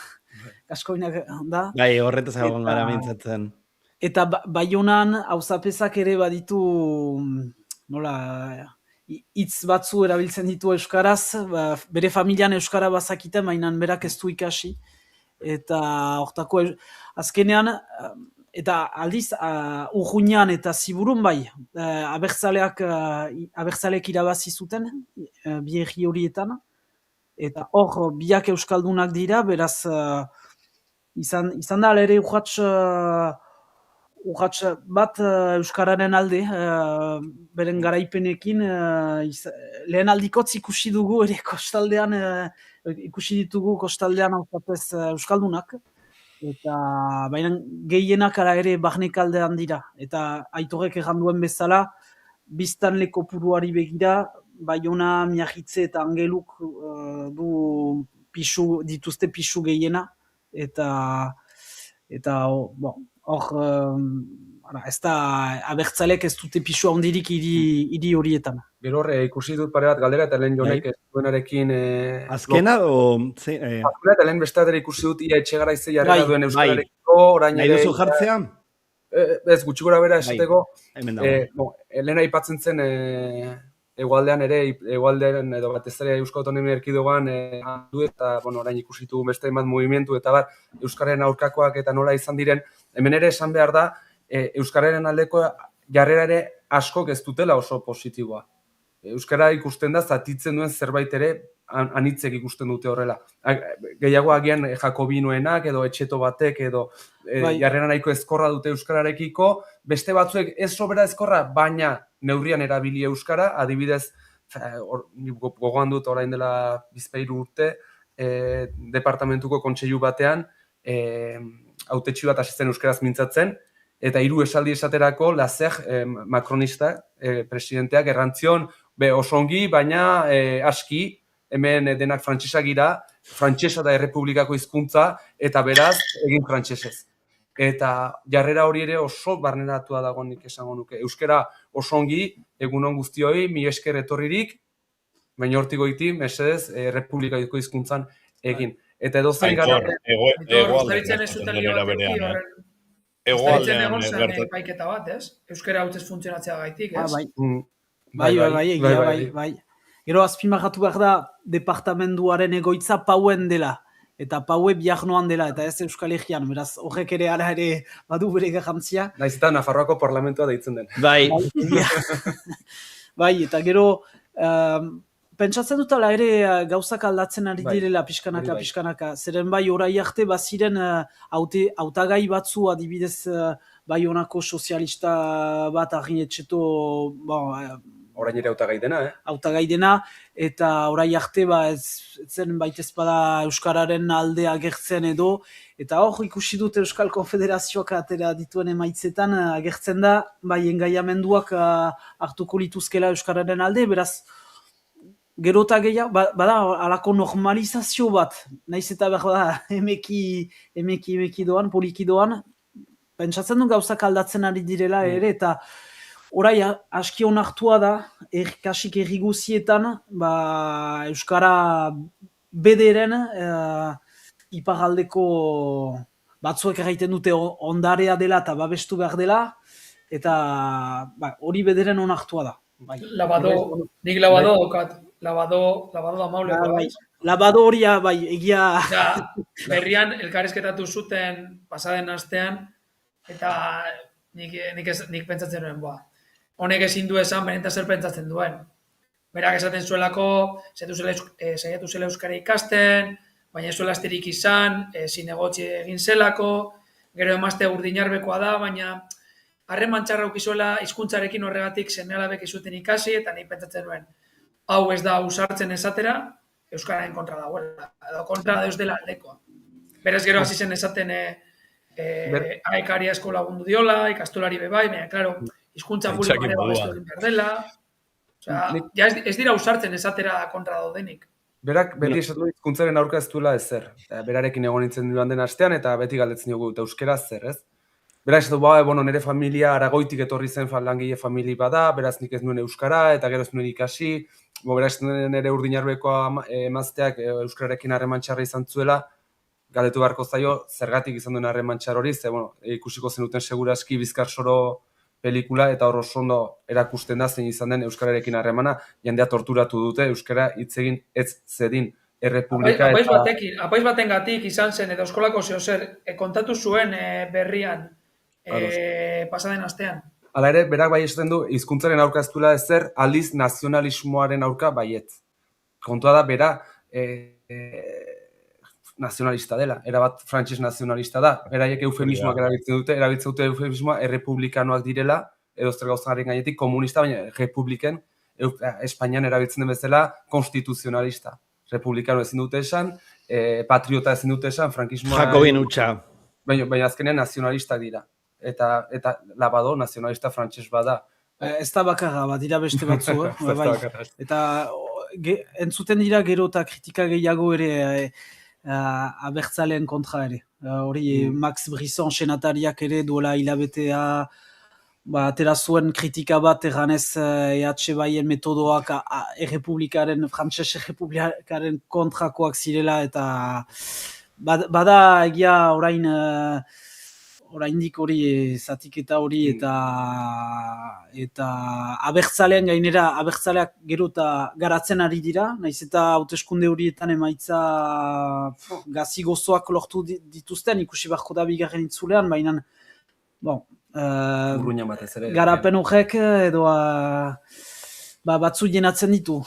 da. Bai, horretaz egon gara mintzatzen. Eta Baionan auzapezak ere baditu, nola, hitz batzu erabiltzen ditu euskaraz, bere familian euskara bazakiten, baina berak ez du ikasi. Eta hortako, azkenean, eta aldiz, Urruñan eta Ziburun bai, abertzaleek irabazi zuten, bi herri horietan, eta hor, biak euskaldunak dira, beraz, izan da ere urratx bat euskararen alde, beren garaipenekin, lehen aldikotz ikusi dugu ere kostaldean, ikusi ditugu kostaldean auzapez euskaldunak, eta baina gehienak ara ere barnekaldean dira. Eta Aitorrek egan duen bezala, biztanle kopuruari begira, Baiona, Miagitze eta Angeluk dituzte pisu gehiena, eta hor, ez da abertzalek ez dute pisu handirik hiri horietan. Gero hor, ikusi dut pare bat galdera eta lehen jonek duenarekin... Azkena o... Azkena eta lehen besteatera ikusi dut ia etxegara izte jarrera duen euskararekiko, orain ere... Nahi duzu jartzea? Ez, gutxi gora bera esateko... Hemen dago. Lehen aipatzen zen egualdean ere, egualdean edo batez ere Euskal Autonomia Erkidegoan du eta, orain ikusitu beste bat mugimendu eta bat euskararen aurkakoak eta nola izan diren, hemen ere esan behar da, euskararen aldeko jarrera ere askok ez dutela oso positiboa. Euskara ikusten da, zatitzen duen zerbait ere anitzek ikusten dute horrela. Gehiago agian jakobinoenak edo etxeto batek edo jarrera nahiko ezkorra dute euskararekiko, beste batzuek ez sobera ezkorra, baina neurrian erabili euskara, adibidez, gogoan dut orain dela bizpahiru urte, departamentuko kontseilu batean, hautetsi bat hasi zen euskaraz mintzatzen, eta 3 esaldi esaterako Lazer makronista presidenteak errantzion oso ongi, baina aski, hemen denak frantsesak gira, frantsesa da errepublikako hizkuntza eta beraz egin frantsesez. Eta jarrera hori ere oso barneratua dago nik esango nuke. Euskara oso ongi, egunon guztioi, mi esker etorririk, baina hortik goiti, mesedez, errepublikako hizkuntzan egin. Eta edo zen gara... Ustaritzen ez zuten lio bat Ustaritzen egon zen epaiketa bat, ez? Euskara hautez funtzionatzea gaitik, ez? Bai. Gero azpimarratu behar da, departamenduaren egoitza Pauen dela. Eta Paue Biarnoan dela, eta ez Euskal Herrian, beraz, horrek ere ara ere badu bere garrantzia. Naiz eta Nafarroako parlamentua deitzen den. Bai. Bai, eta gero, pentsatzen dut ala ere gauzak aldatzen ari direla pixkanaka. Zeren bai, orai arte baziren hautagai batzu adibidez Baionako sozialista bat Arginetxeto, orain ere hautagai dena, hautagai dena, eta orai arte ez zen baita ezpada euskararen alde agertzen edo, eta hor ikusi dut Euskal Konfederazioak atera dituen emaitzetan agertzen da, bai engaiamenduak hartuko lituzkela euskararen alde, beraz, gero eta gehiago, bada alako normalizazio bat, naiz eta behar da emeki doan, poliki doan, pentsatzen du gauzak aldatzen ari direla ere, eta orai aski onartua da, kasik erriguzietan, Euskara bederen iparaldeko batzuek erraiten dute ondarea dela eta babestu behar dela, eta hori bederen onartua da. Nik labado daukat, labado da mauleko. Labado horia, egia... Berrian elkarrizketatu zuten pasaden astean, eta nik pentsatzen nuen, honek ezin du esan, beneta zer pentsatzen duen. Berak esaten zuelako, saiatu zela euskara ikasten, baina ez zuela asterik izan, zinegotzi egin zelako, gero emazte urdinarbekoa da, baina harreman txarra ukizuela hizkuntzarekin horregatik seme-alabek izuten ikasi, eta nahi pentsatzen duen, hau ez da usartzen esatera, euskararen kontra dagoela, edo kontra deus dela aldekoa. Beraz gero hasi zen esaten aekari asko lagundu diola, ikastolari bebai, baina, klaro, hizkuntza publikoare babestu egin behar dela. Ez dira usartzen esatera kontra daudenik. Berak beti esatu hizkuntzaren aurka ez duela ezer. Berarekin egon nintzen duan den astean, eta beti galdetzen dugu, eta euskaraz zer, ez? Berak esatu, bueno, nire familia Aragoitik etorri zen langile famili bada, beraz nik ez nuen euskara, eta gero ez nuen ikasi, berak esatu nire urdinarbekoa emazteak euskararekin harreman txarra izan zuela, galdetu beharko zaio, zergatik izan duen harreman txar hori, ze, bueno, ikusiko zenuten seguraski Bizkar Soro pelikula, eta hor oso ondo erakusten da zein izan den euskararekin harremana, jendea torturatu dute, euskara hitz egin ez zedin errepublika Apaiz batengatik izan zen, edo eskolako zer, kontatu zuen berrian pasaden astean. Hala ere, berak bai esaten du, hizkuntzaren aurka ez duela ezer, aldiz nazionalismoaren aurka baiet. Kontua da, bera nazionalista dela, erabat frantses nazionalista da. Beraiek eufemismoak erabiltzen dute eufemismoa errepublikanoak direla, edo zer gauzaren gainetik komunista, baina republiken Espainian erabiltzen den bezala konstituzionalista. Republikano ezin dute esan, patriota ezin dute esan, frankismoa... Jakobin hutsa. Baina azkenean nazionalistak dira. Eta labado nazionalista frantses bada. Ez da bakarra, dira beste batzu, bai. Eta entzuten dira gero eta kritika gehiago ere abertzaleen kontra ere. Hori Max Brisson senatariak ere duela hilabetea atera zuen kritika bat erranez EH Baien metodoak errepublikaren, frantses errepublikaren kontrakoak zirela eta bada egia oraindik hori zatiketa hori eta abertzaleen gainera abertzaleak gero eta garatzen ari dira, naiz eta hauteskunde horietan emaitza gazi gozoak lortu dituzten, ikusi beharko da bigarren itzulean, baina garapen horrek edo batzu jenatzen ditu.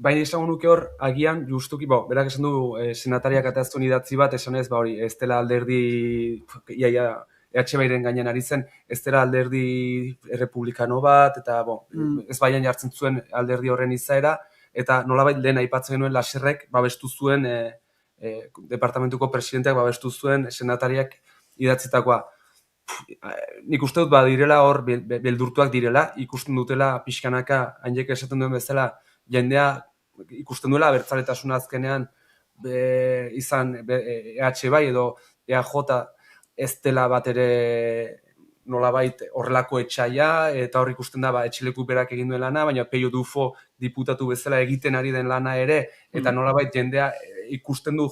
Baina esan nuke hor, agian, justuki, berak esan du senatariak ataztuen idatzi bat, esan ez, hori, ez dela alderdi, EH Bairen gainean ari zen, ez dela alderdi errepublikano bat, eta, ez baian jartzen zuen alderdi horren izaera, eta nolabait lehen aipatzen genuen Laserrek babestu zuen, departamentuko presidenteak babestu zuen senatariak idatzitakoa. Nik uste dut direla hor, beldurtuak direla, ikusten dutela pixkanaka, hainek esaten duen bezala, jendea ikusten duela abertzaletasuna azkenean izan EH Bai edo EAJ ez dela bat ere nolabait horrelako etxaia, eta hor ikusten da etxileku berak egin duen lana, baina Peio Dufo diputatu bezala egiten ari den lana ere, eta nolabait jendea ikusten du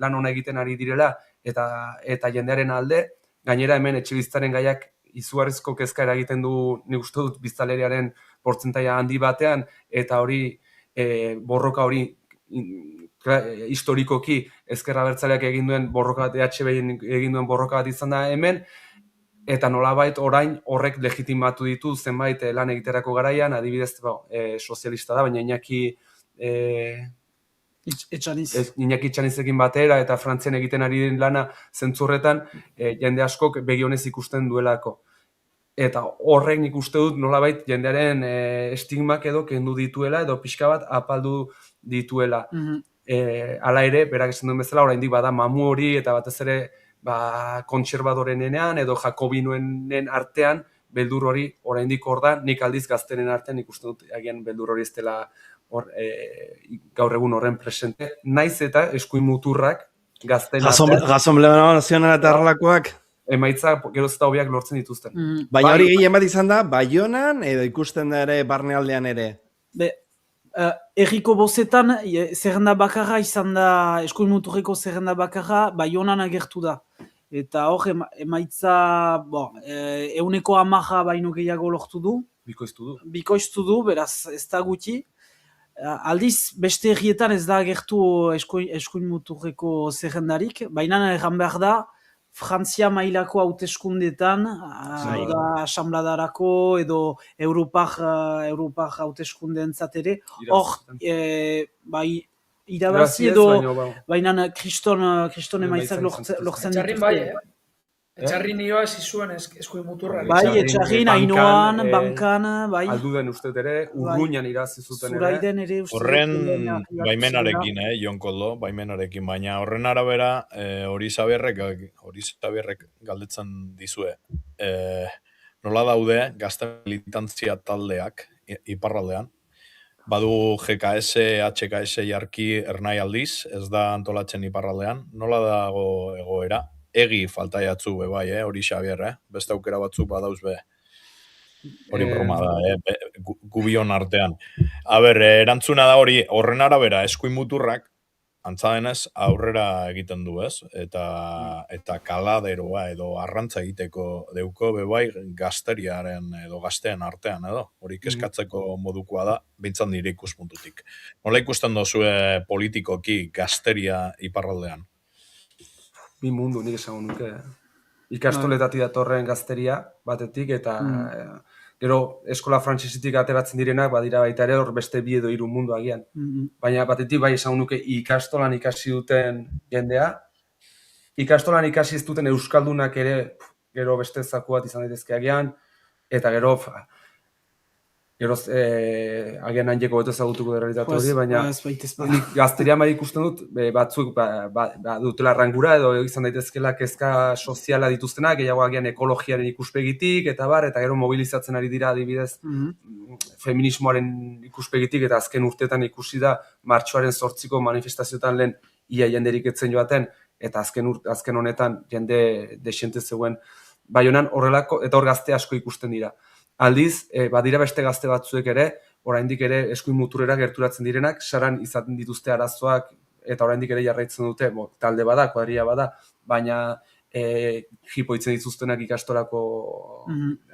lan ona egiten ari direla, eta jendearen alde, gainera hemen etxebiztaren gaiak izugarrizko kezka eragiten du, nik uste dut biztanleriaren portzentaia handi batean, eta hori borroka hori historikoki ezker abertzaleak egin duen borroka bat, EH Bain egin duen borroka bat izan da hemen, eta nolabait orain horrek legitimatu ditu zenbait lan egiterako garaian, adibidez sozialista da, baina Iñaki Etxanizekin batera eta Frantzian egiten ari den lana zentzurretan jende askok begionez ikusten duelako. Eta horrek nik uste dut nolabait jendearen estigmak edo kendu dituela edo pixka bat apaldu dituela. Hala ere, berak esan duen bezala, oraindik bada mamu hori eta batez ere kontserbadorenean edo jakobinoenen artean beldur hori oraindik hor da, nik aldiz gaztenen artean ikusten dut agian beldur hori ez dela gaur egun horren presente. Naiz eta eskuin muturrak gazten artean. Gazomblemena nazionala eta erralakoak? Emaitza geroz eta hobiak lortzen dituzten. Baina hori gehien bat izan da, Baionan edo ikusten da ere barnealdean ere? Erriko bozetan, zerrenda bakarra izan da, eskuin muturreko zerrenda bakarra, Baionan agertu da. Eta hor, emaitza, 110 baino gehiago lortu du. Bikoiztu du, beraz, ez da gutxi. Aldiz, beste herrietan ez da agertu eskuin muturreko zerrendarik, baina erran behar da, Frantzia mailako hauteskundetan, asanbladarako edo Europar hauteskundeentzat ere, hor, irabazi edo, baina kriston emaitzak lortzen dituzte. Etxarrin nioa zizuen eskuin muturra. Bai, Etxarrin, Ainoan, Bankan, bai. Alduden uste ere, Urruñan irazi zuten ere. Horren baimenarekin, Jon Koldo, baimenarekin, baina horren arabera hori Xabierrek galdetzen dizue. Nola daude gazte militantzia taldeak iparraldean, Badu GKS, HKS jarki ernai aldiz, ez da antolatzen iparraldean. Nola dago egoera? Egi falta jatzu be bai, hori Xabier, beste aukera batzuk badauz be. Hori broma da, gubion artean. A ber, erantzuna da hori, horren arabera, eskuin muturrak, antza denez, aurrera egiten du, ez? Eta kaladeroa edo arrantza egiteko deuko bebai gazteriaren edo gazteen artean edo. Hori keskatzeko modukoa da, bintzan nire ikuspuntutik. Nola ikusten dozue politikoki gazteria iparraldean? Bi mundu, nik esango nuke. Ikastoletatik datorren gazteria batetik, eta gero eskola frantsesetik ateratzen direnak, badira baita ere hor beste bi edo hiru mundu agian. Baina batetik bai esango nuke ikastolan ikasi duten jendea, ikastolan ikasi ez duten euskaldunak ere gero beste zaku bat izan daitezke agian, eta gero agian handieko beto ezagutuko realitate hori, baina nik gazterian bai ikusten dut, batzuk dutela rangura edo izan daitezkela kezka soziala dituztenak, gehiago agian ekologiaren ikuspegitik, eta gero mobilizatzen ari dira adibidez feminismoaren ikuspegitik, eta azken urteetan ikusi da martxoaren 8ko manifestazioetan lehen ia jenderik etzen joaten, eta azken honetan jende desiente zegoen Baionan horrelako, eta hor gazte asko ikusten dira. Aldiz, badira beste gazte batzuek ere, oraindik ere eskuin muturrera gerturatzen direnak, saran izaten dituzte arazoak, eta oraindik ere jarraitzen dute, talde bada, kuadria bada, baina jipoitzen dituztenak ikastolako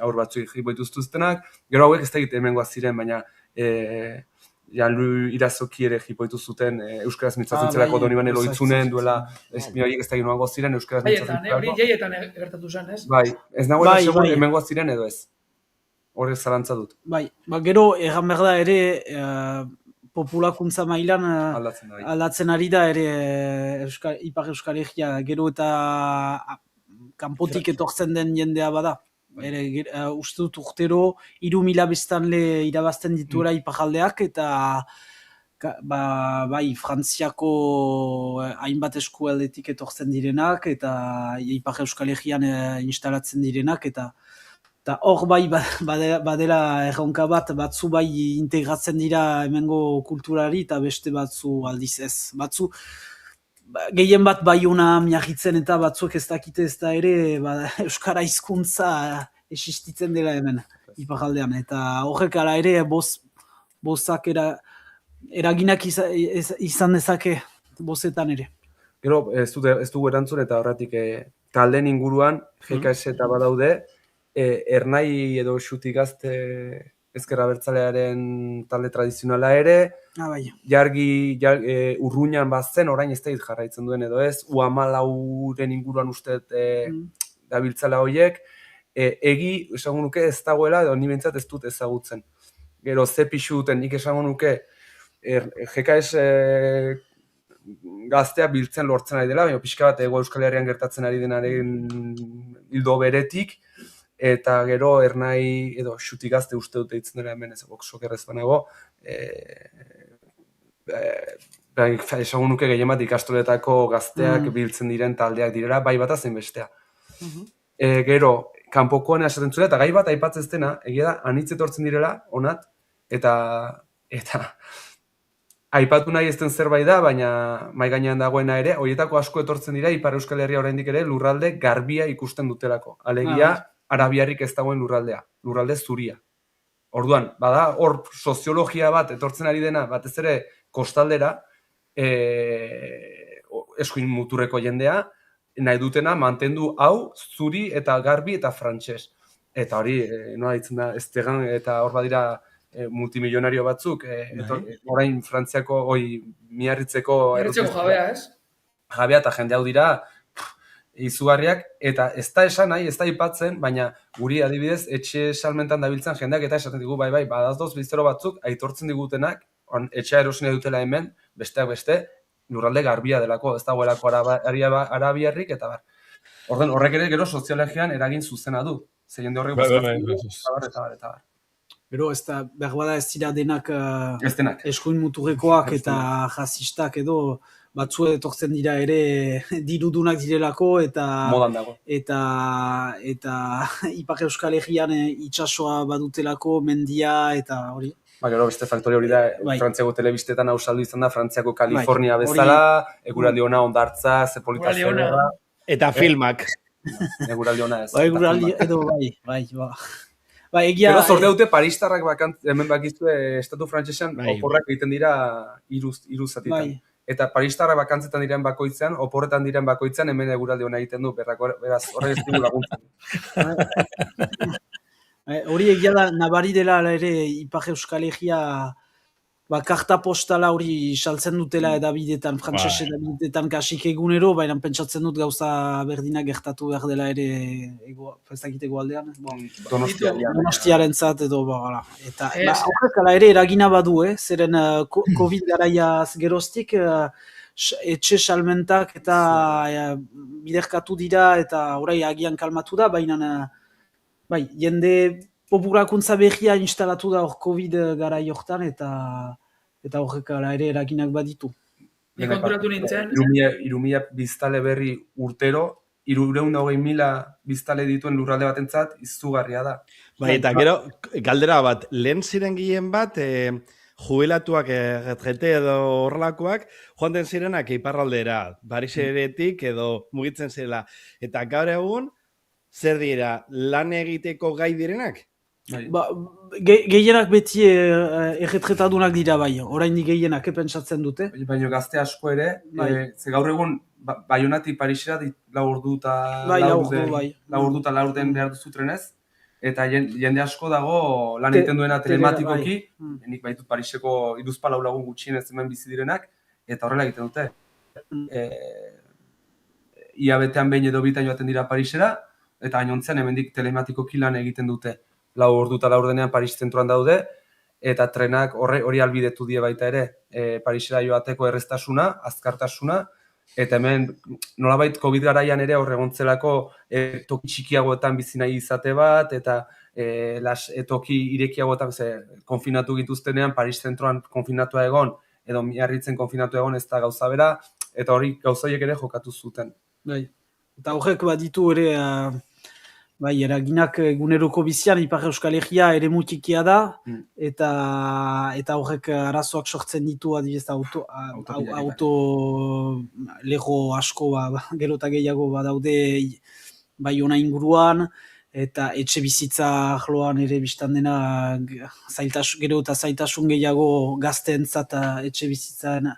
aur batzuek jipoituztenak, gero hauek ez da egite hemengoa ziren, baina Janlu Irazoki ere jipoitu zuten euskaraz mintzatzen zelako Donibane Loitzunen duela, horiek ez da ginoango ziren euskaraz mintzatzen zelako. Hori jaietan gertatu zen, ez? Bai, ez nagoela segun hemengoa ziren edo ez. Hori zalantza dut. Bai, gero egan behar da ere populakuntza mailan aldatzen ari da ere Ipar Euskal Herria, gero eta kanpotik etortzen den jendea bada. Uste dut urtero 3.000 biztanle irabazten dituela iparraldeak, eta bai, Frantziako hainbat eskualdetik etortzen direnak, eta Ipar Euskal Herrian instalatzen direnak, eta hor bai badela erronka bat, batzu bai integratzen dira hemengo kulturari, eta beste batzu aldiz ez. Batzu gehien bat baiuna miagitzen eta batzuek ez dakite ez da ere euskara hizkuntza existitzen dela hemen iparraldean, eta horrek ala ere bozak eraginak izan dezake bozetan ere. Gero ez dugu erantzun, eta horretik taldeen inguruan GKS eta badaude, ernai edo xuti gazte ezker abertzalearen talde tradizionala ere, jargi urruñan bazen, orain ez da jarraitzen duen edo ez, U14 inguruan uste dabiltzala horiek, egi esango nuke ez dagoela, edo ni behintzat ez dut ezagutzen. Gero ze pixu duten, nik esango nuke GKS gaztea biltzen lortzen ari dela, baina pixka bat Hego Euskal Herrian gertatzen ari denaren hildo beretik, eta gero ernai edo xuti gazte uste dute ditzen dela hemen ez sokerrez banago, esango nuke gehien bat ikastoletako gazteak biltzen diren taldeak direla, bai bata zein bestea. Gero, kanpokoan esaten zuela, eta gai bat aipatzen dena, egia da, anitz etortzen direla, onat, eta aipatu nahi ezten zerbait da, baina mai gainean dagoena ere, horietako asko etortzen dira, Ipar Euskal Herria oraindik ere lurralde garbia ikusten dutelako. Alegia, arabiarrik ez dagoen lurralde zuria. Orduan, bada hor soziologia bat etortzen ari dena, batez ere kostaldera, eskuin muturreko jendea, nahi dutena mantendu hau zuri eta garbi eta frantses. Eta hori, nola ditzen da, Estegan eta hor badira multimilionario batzuk, orain Frantziako, Miarritzeko jabea, ez? Jabea eta jende hau dira, izugarriak, eta ez da esan nahi, ez da aipatzen, baina guri adibidez, etxe salmentan dabiltzen jendeak eta esaten digu, bai, badazdoz biztero batzuk, aitortzen digutenak, etxea erosina dutela hemen, besteak beste, lurralde garbia delako, ez dagoelako arabiarrik, eta bar. Horrek ere gero soziologian eragin zuzena du, ze jende horrek bozkatzen du, eta bar. Gero, ez da, behar bada ez dira denak eskuin muturrekoak eta jasistak edo, batzu etortzen dira ere dirudunak direlako, eta modan dago. Eta Ipar Euskal Herrian itsasoa badutelako, mendia eta hori. Gero beste faktore hori da, Bai. Frantziako telebistetan hau saldu izan da, Frantziako Kalifornia bezala, eguraldi ona ondartza, ze polita Eguraldi ona. zerra, Eta filmak. eguraldi ona ez. Eguraldi edo bai. Ba, egia... Gero sorte dute Paristarrak hemen bakizue estatu frantsesean Bai. oporrak egiten dira hiru zatitan. Bai. Eta Paristarrak bakantzetan diren bakoitzean, oporretan diren bakoitzean hemen eguraldi ona egiten du, beraz horrek ez digu laguntzen. Hori egia da, nabari dela ere Ipar Euskal Herria karta postala hori saltzen dutela edabidetan, frantses edabidetan kasik egunero, baina pentsatzen dut gauza berdina gertatu behar dela ere festakiteko aldean. Donostiaren zat edo, hala. Eta horrek ala ere eragina badu, zeren COVID garaiaz geroztik, etxe salmentak eta biderkatu dira eta orai agian kalmatu da, baina bai, jende populakuntza berria instalatu da hor COVID garai hortan eta horrek ala ere eraginak baditu. Ni konturatu nintzen. 3.000 biztale berri urtero, 320.000 biztale dituen lurralde batentzat izugarria da. Bai, eta gero, galdera bat, lehen ziren gehien bat, jubilatuak GT edo horrelakoak, joan den zirenak iparraldera, Pariseretik edo mugitzen zirela. Eta gaur egun, zer dira, lan egiteko gai direnak? Ba, gehienak beti erretretadunak dira bai, oraindik gehienak pentsatzen dute. Baina gazte asko ere, ze gaur egun Baionatik Parisera 4 ordu eta laurden behar duzu trenez, eta jende asko dago lan egiten duena telematikoki, nik baitut Pariseko 3-4 lagun gutxienez hemen bizi direnak, eta horrela egiten dute. Ia betean behin edo bitan joaten dira Parisera, eta gainontzean hemendik telematikoki lan egiten dute. 4 ordu eta laurdenean Paris zentroan daude, eta trenak hori albidetu die baita ere, Parisera joateko erreztasuna, azkartasuna, eta hemen nolabait COVID garaian ere horre gontzelako toki txikiagoetan bizi nahi izate bat, eta toki irekiagoetan konfinatu gintuztenean, Paris zentroan konfinatua egon, edo Miarritzen konfinatu egon ez da gauza bera, eta hori gauzoiek ere jokatu zuten. Bai. Eta horrek baditu ere... Bai, eraginak eguneroko bizian Ipar Euskal Herria ere mutikia da, eta horrek arazoak sortzen ditu adibidez auto lego asko gero eta gehiago badaude Baiona inguruan, eta etxe bizitza arloan ere biztan dena gero eta zailtasun gehiago gazteentzat etxe bizitzan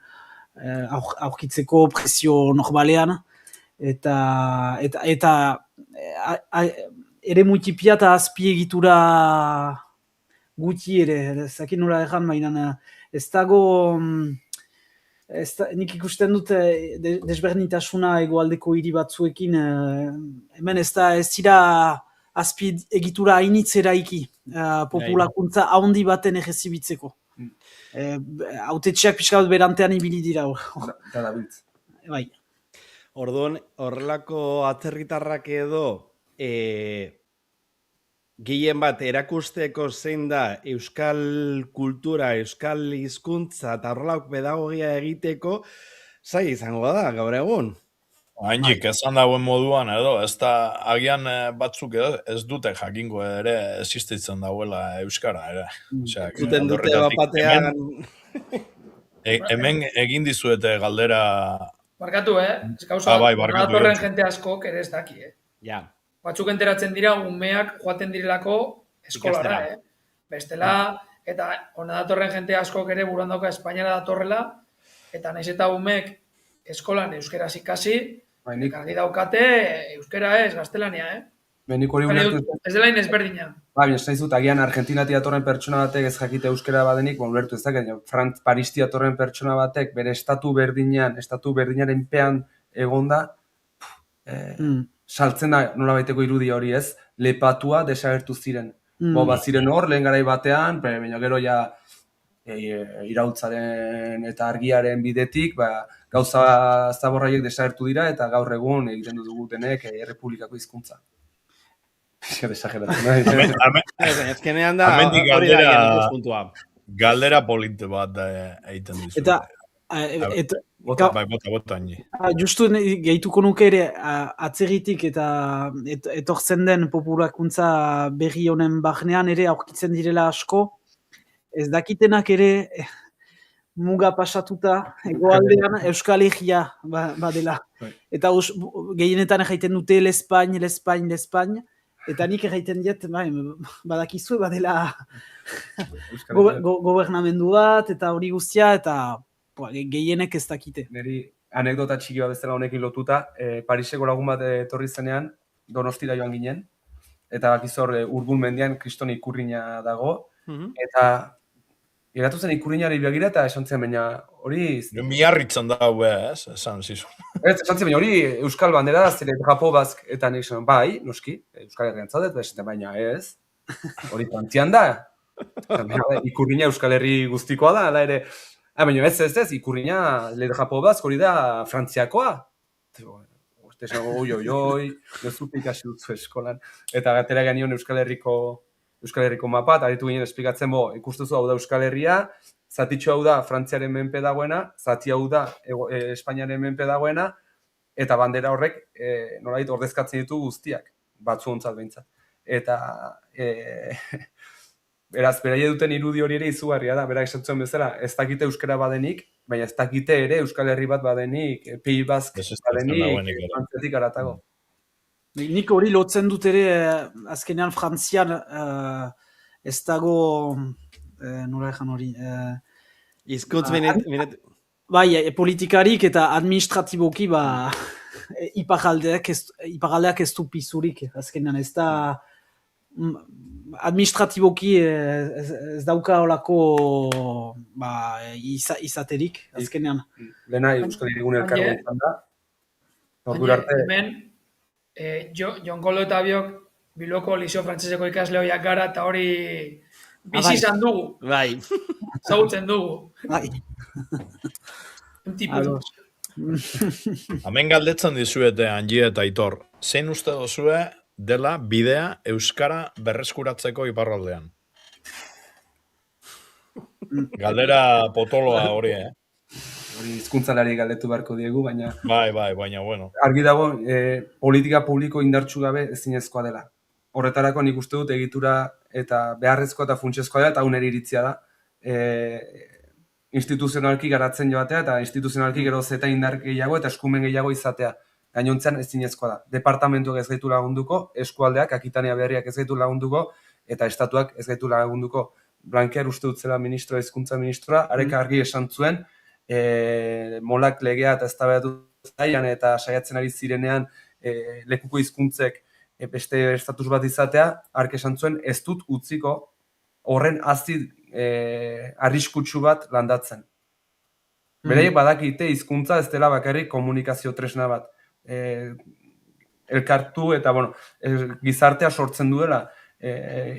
aurkitzeko prezio normalean, eta ere multipia eta azpi egitura guti ere, zakin nola egan, baina ez dago, nik ikusten dut desberdintasuna egoaldeko hiri batzuekin, hemen ez dira azpi egitura hainitz eraiki, populakuntza haundi baten egezibitzeko. Autetxeak pixka bat berantean ibili dira hor. Bai. Orduan, horrelako atzerritarrak edo gehien bat erakusteko zein da euskal kultura, euskal hizkuntza eta horrelako pedagogia egiteko zai izango da gaur egun. Hainik, esan dauen moduan edo, ez da agian batzuk edo ez dute jakingo ere existitzen dauela euskara ere. Zuten dute bapatean... Hemen egin dizuete galdera... Barkatu, ez gauza, datorren jente askok ere ez daki, Ja. Batzuk enteratzen dira, umeak joaten direlako eskolara, Bestela, eta hona datorren jente askok ere buruan dauka Espainiara datorrela, eta naiz eta umeek eskolan euskeraz ikasi, argi daukate euskera ez, gaztelania, Benik hori ulertu ez dela inezberdina. Baina, ez dut, agian Argentinatik datorren pertsona batek ez jakite euskera badenik, ulertu ez dakit, Paristik datorren pertsona batek bere estatu berdinaren pean egonda, saltzen da nola baiteko irudia hori ez, lepatua desagertu ziren. Baziren hor, lehen garai batean, baina gero ja irautzaren eta argiaren bidetik, gauza zaborraiek desagertu dira, eta gaur egun egiten dugutenek errepublikako hizkuntza. Azkenean da hori da ikuspuntua. Galdera polite bat egiten dizu. Eta bota ni. Justu gehituko nuke ere atzerritik eta etortzen den populakuntza berri honen barnean ere aurkitzen direla asko, ez dakitenak ere muga pasatuta, hegoaldean Euskal Herria badela. Eta gehienetan egiten dute l'Espagne, eta nik egiten diet, badakizu, badela gobernamendu bat, eta hori guztia, eta gehienek ez dakite. Neri anekdota txiki bat bezala honekin lotuta, Pariseko lagun bat etorri zenean, Donostira joan ginen, eta bakizor Urgun mendian kriston ikurrina dago, eta geratu zen ikurrinari begira eta esan zen, baina hori... Miarritzen da hau, esan zizu. Esan zen, baina hori Euskal bandera da, zire Japo Bask, eta nik zen, bai, noski, Euskal Herrian zaudet, baina ez, hori Frantzian da. Ikurrina Euskal Herri guztikoa da, da ere, baina ez, ikurrina Le Japo Bask hori da Frantziakoa. Oi, nezupe ikasi dutzu eskolan. Eta gatera genion Euskal Herriko mapa, eta aritu ginen esplikatzen, ikustuzu hau da Euskal Herria, zatitxo hau da Frantziaren menpe dagoena, zati hau da Espainiaren menpe dagoena, eta bandera horrek nolait ordezkatzen ditu guztiak, batzu ontzat behintzat. Eta beraz, beraia duten irudi hori ere izugarria da, berak esan zuen bezala, ez dakite euskara badenik, baina ez dakite ere Euskal Herri bat badenik, Pays Basque badenik, frantziatik aratago. Nik hori lotzen dut ere, azkenean Frantzian ez dago, nola egan hori... Izkuntz Bai, politikarik eta administratiboki iparaldeak ez du pizurik, azkenean ez da... administratiboki ez dauka olako izaterik, azkenean. Lena Euskal Herrigun elkargo izan da. Hemen, Jon Kolo eta biok Bilboko Liseo Frantseseko ikasleoiak gara eta hori bizi izan dugu. Bai. Zautzen dugu. Bai. Hemen galdetzen dizuete Angie eta Aitor, zein uste dozue dela bidea Euskara berreskuratzeko iparraldean? Galdera potoloa hori, Hori hizkuntzalari galdetu beharko diegu, baina... Bai, baina, bueno. Argi dago, politika publiko indartsu gabe ezinezkoa dela. Horretarako nik uste dut egitura eta beharrezkoa eta funtsezkoa dela, eta uneri iritzia da. Instituzionalki garatzen joatea, eta instituzionalki geroz eta indar gehiago eta eskumen gehiago izatea. Gainontzean ezinezkoa da. Departamentuak ez gaitu lagunduko, eskualdeak, Akitania Berriak ez gaitu lagunduko, eta estatuak ez gaitu lagunduko. Blanquer uste dut zela ministroa, hizkuntza ministroa, arek argi esan zuen, molak legea eta eztabaidatu zaian eta saiatzen ari zirenean lekuko hizkuntzek beste estatus bat izatea, ark esan zuen ez dut utziko horren azid arriskutsu bat landatzen. Beraiek badakite hizkuntza ez dela bakarrik komunikazio tresna bat. Elkartu eta gizartea sortzen duela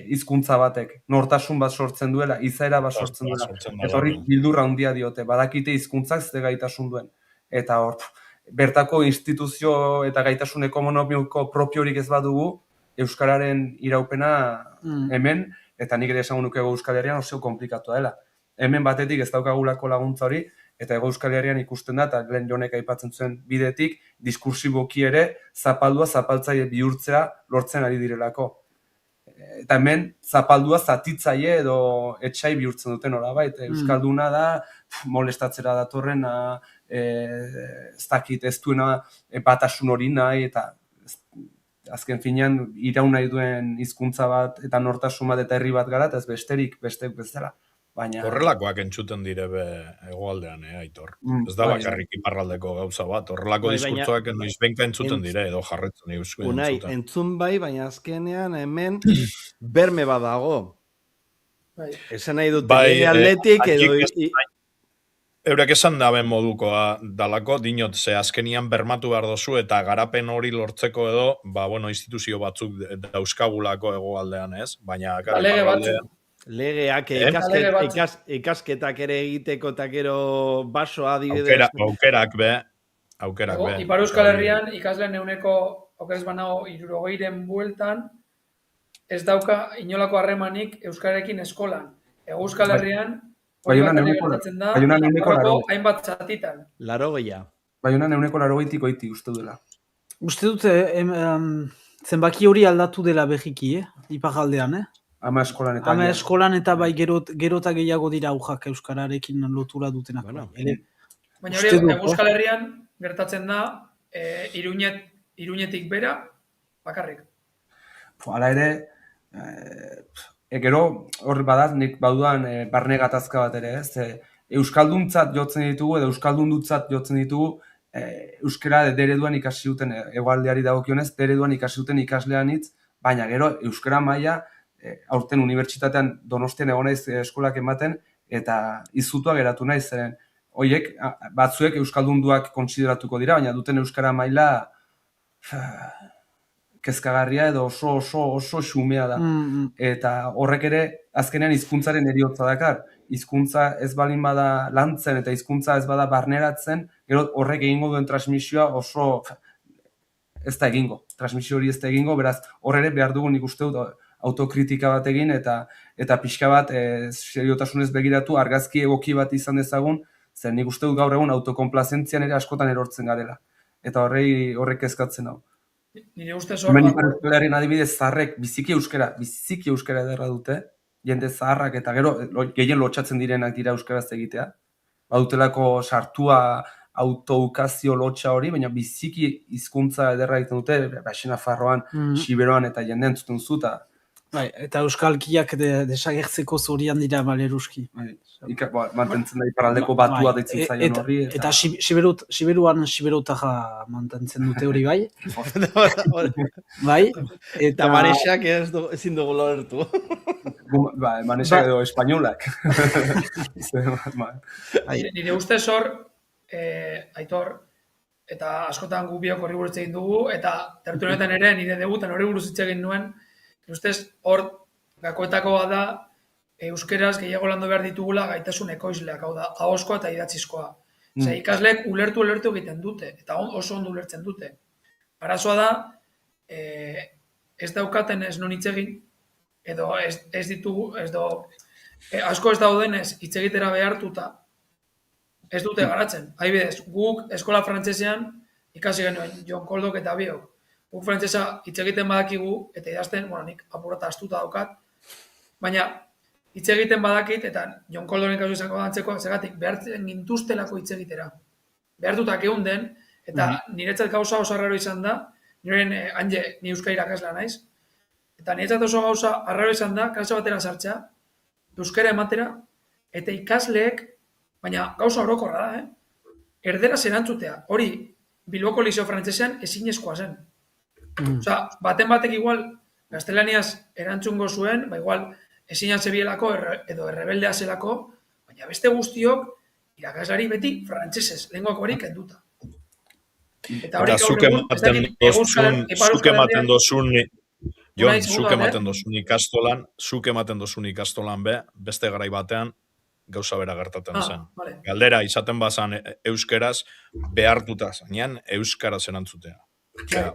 hizkuntza batek, nortasun bat sortzen duela, izaera bat sortzen duela. Eta hori bildurra handia diote, badakite hizkuntzak ze gaitasun duen. Eta hor, bertako instituzio eta gaitasun ekonomiko propiorik ez badugu, Euskararen iraupena hemen, eta nik ere esango nuke Euskal Herrian oso komplikatua dela. Hemen batetik ez daukagulako laguntza hori, eta Euskal Herrian ikusten da, eta Glen Jonek aipatzen zuen bidetik, diskursiboki ere zapaldua zapaltzaile bihurtzea lortzen ari direlako. Eta hemen zapaldua zatitzaile edo etxai bihurtzen duten nolabait. Euskalduna da, molestatzera datorrena, ez dakit ez duena batasun hori nahi, eta azken finean iraun nahi duen hizkuntza bat eta nortasun bat eta herri bat gara, eta ez besterik bezala. Horrelakoak entzuten dire hegoaldean, Aitor. Ez da bakarrik iparraldeko gauza bat. Horrelako diskurtsoak noizbenka entzuten dire, edo jarretzen euskuen Unai, entzun bai, baina azkenean hemen berme badago. Esan nahi dut, atletik edo... Eurek esan daben modukoa dalako, dinot, ze azkenian bermatu behar dozu eta garapen hori lortzeko edo, instituzio batzuk dauzkagulako hegoaldean, ez? Baina, lege batzuk. Legeak, ikasketak ere egiteko eta gero basoa adibidez. Aukerak be. Ipar Euskal Herrian ikasleen euneko, okerez banago, 60 bueltan, ez dauka inolako harremanik euskararekin eskolan. Euskal Herrian, hainbat zatitan. 80. Baionan euneko 80 uste dela. Uste dute, zenbaki hori aldatu dela behiki, iparraldean, Ama eskolan eta... Ama eskolan eta bai gerota gehiago dira aujak euskararekin lotura dutenak. Bueno. Baina hori, Euskal Herrian gertatzen da, Iruñetik bera, bakarrik. Hala ere, gero hor badaz, nik bauduan barne gatazka bat ere, ez? Euskalduntzat jotzen ditugu, edo euskaldundutzat jotzen ditugu, euskara dereduan ikasi duten, hegoaldeari dagokionez, dereduan ikasi duten ikaslean hitz, baina gero euskara maila, aurten unibertsitatean Donostian egon naiz eskolak ematen, eta izutua geratu naiz, zeren hoiek, batzuek euskaldunduak kontsideratuko dira, baina duten euskara maila kezkagarria edo oso xumea da. Eta horrek ere, azkenean hizkuntzaren heriotza dakar. Hizkuntza ez balin bada lantzen eta hizkuntza ez bada barneratzen, gero horrek egingo duen transmisioa oso ez da egingo. Transmisio hori ez da egingo, beraz hor ere behar dugu nik uste dut autokritika bat egin eta pixka bat seriotasunez begiratu argazki egoki bat izan dezagun, zen nik uste dut gaur egun autokonplazentzian ere askotan erortzen garela. Eta horrek kezkatzen hau. Nire ustez Hemen Euskal Herrian adibidez zaharrek biziki euskara ederra dute, jende zaharrak eta gero gehien lotxatzen direnak dira euskaraz egitea. Badutelako sartua autoukazio lotxa hori, baina biziki hizkuntza ederra egiten dute, Baxena Farroan, Siberoan eta jende entzuten zuta. Bai, eta euskalkiak desagertzeko zorian dira maleruski. Mantentzen da iparaldeko batua deitzen zaion horri. Eta Siberuan Siberutaja mantentzen dute hori bai. Bai. Eta Manexak ezin dugu lortu. Manexak edo espainolak. Nire ustez hor, Aitor, eta askotan gu biok horri buruz egin dugu, eta tertuletan ere nire debutan horri buruz hitz egin nuen, ustez hor gakoetakoa da euskeraz gehiago landu behar ditugula gaitasun ekoizleak, hau da, ahozkoa eta idatzizkoa. Ikasleek ulertu egiten dute, eta oso ondo ulertzen dute. Arazoa da, ez daukaten ez non hitz egin, edo ez ditugu, asko ez daudenez hitz egitera behartuta, ez dute garatzen. Adibidez, guk eskola frantsesean ikasi genuen Jon Koldok eta biok. Guk frantsesa hitz egiten badakigu eta idazten, nik apurata astuta daukat, baina hitz egiten badakit eta Jon Koldoren kasu izango dantzeko zegatik behartzen gintuztelako hitz egitera. Behartutak egun den, eta niretzat gauza oso arraro izan da, ni euskara irakaslea naiz, eta niretzat oso gauza arraro izan da, klase batera sartzea, euskara ematera, eta ikasleek, baina gauza orokorra da, erderaz erantzutea. Hori, Bilboko Liceo frantsesean ezinezkoa zen. Baten batek igual gaztelaniaz erantzungo zuen, igual ezinan zebielako edo errebeldea zelako, baina beste guztiok irakaslari beti frantsesez, lenguak hori kenduta. Eta hori gaur egun, zuk ematen dozun ikastolan beste garai batean gauza bera gertatzen zen. Galdera izaten bazan euskeraz behartuta zanean euskaraz erantzutea.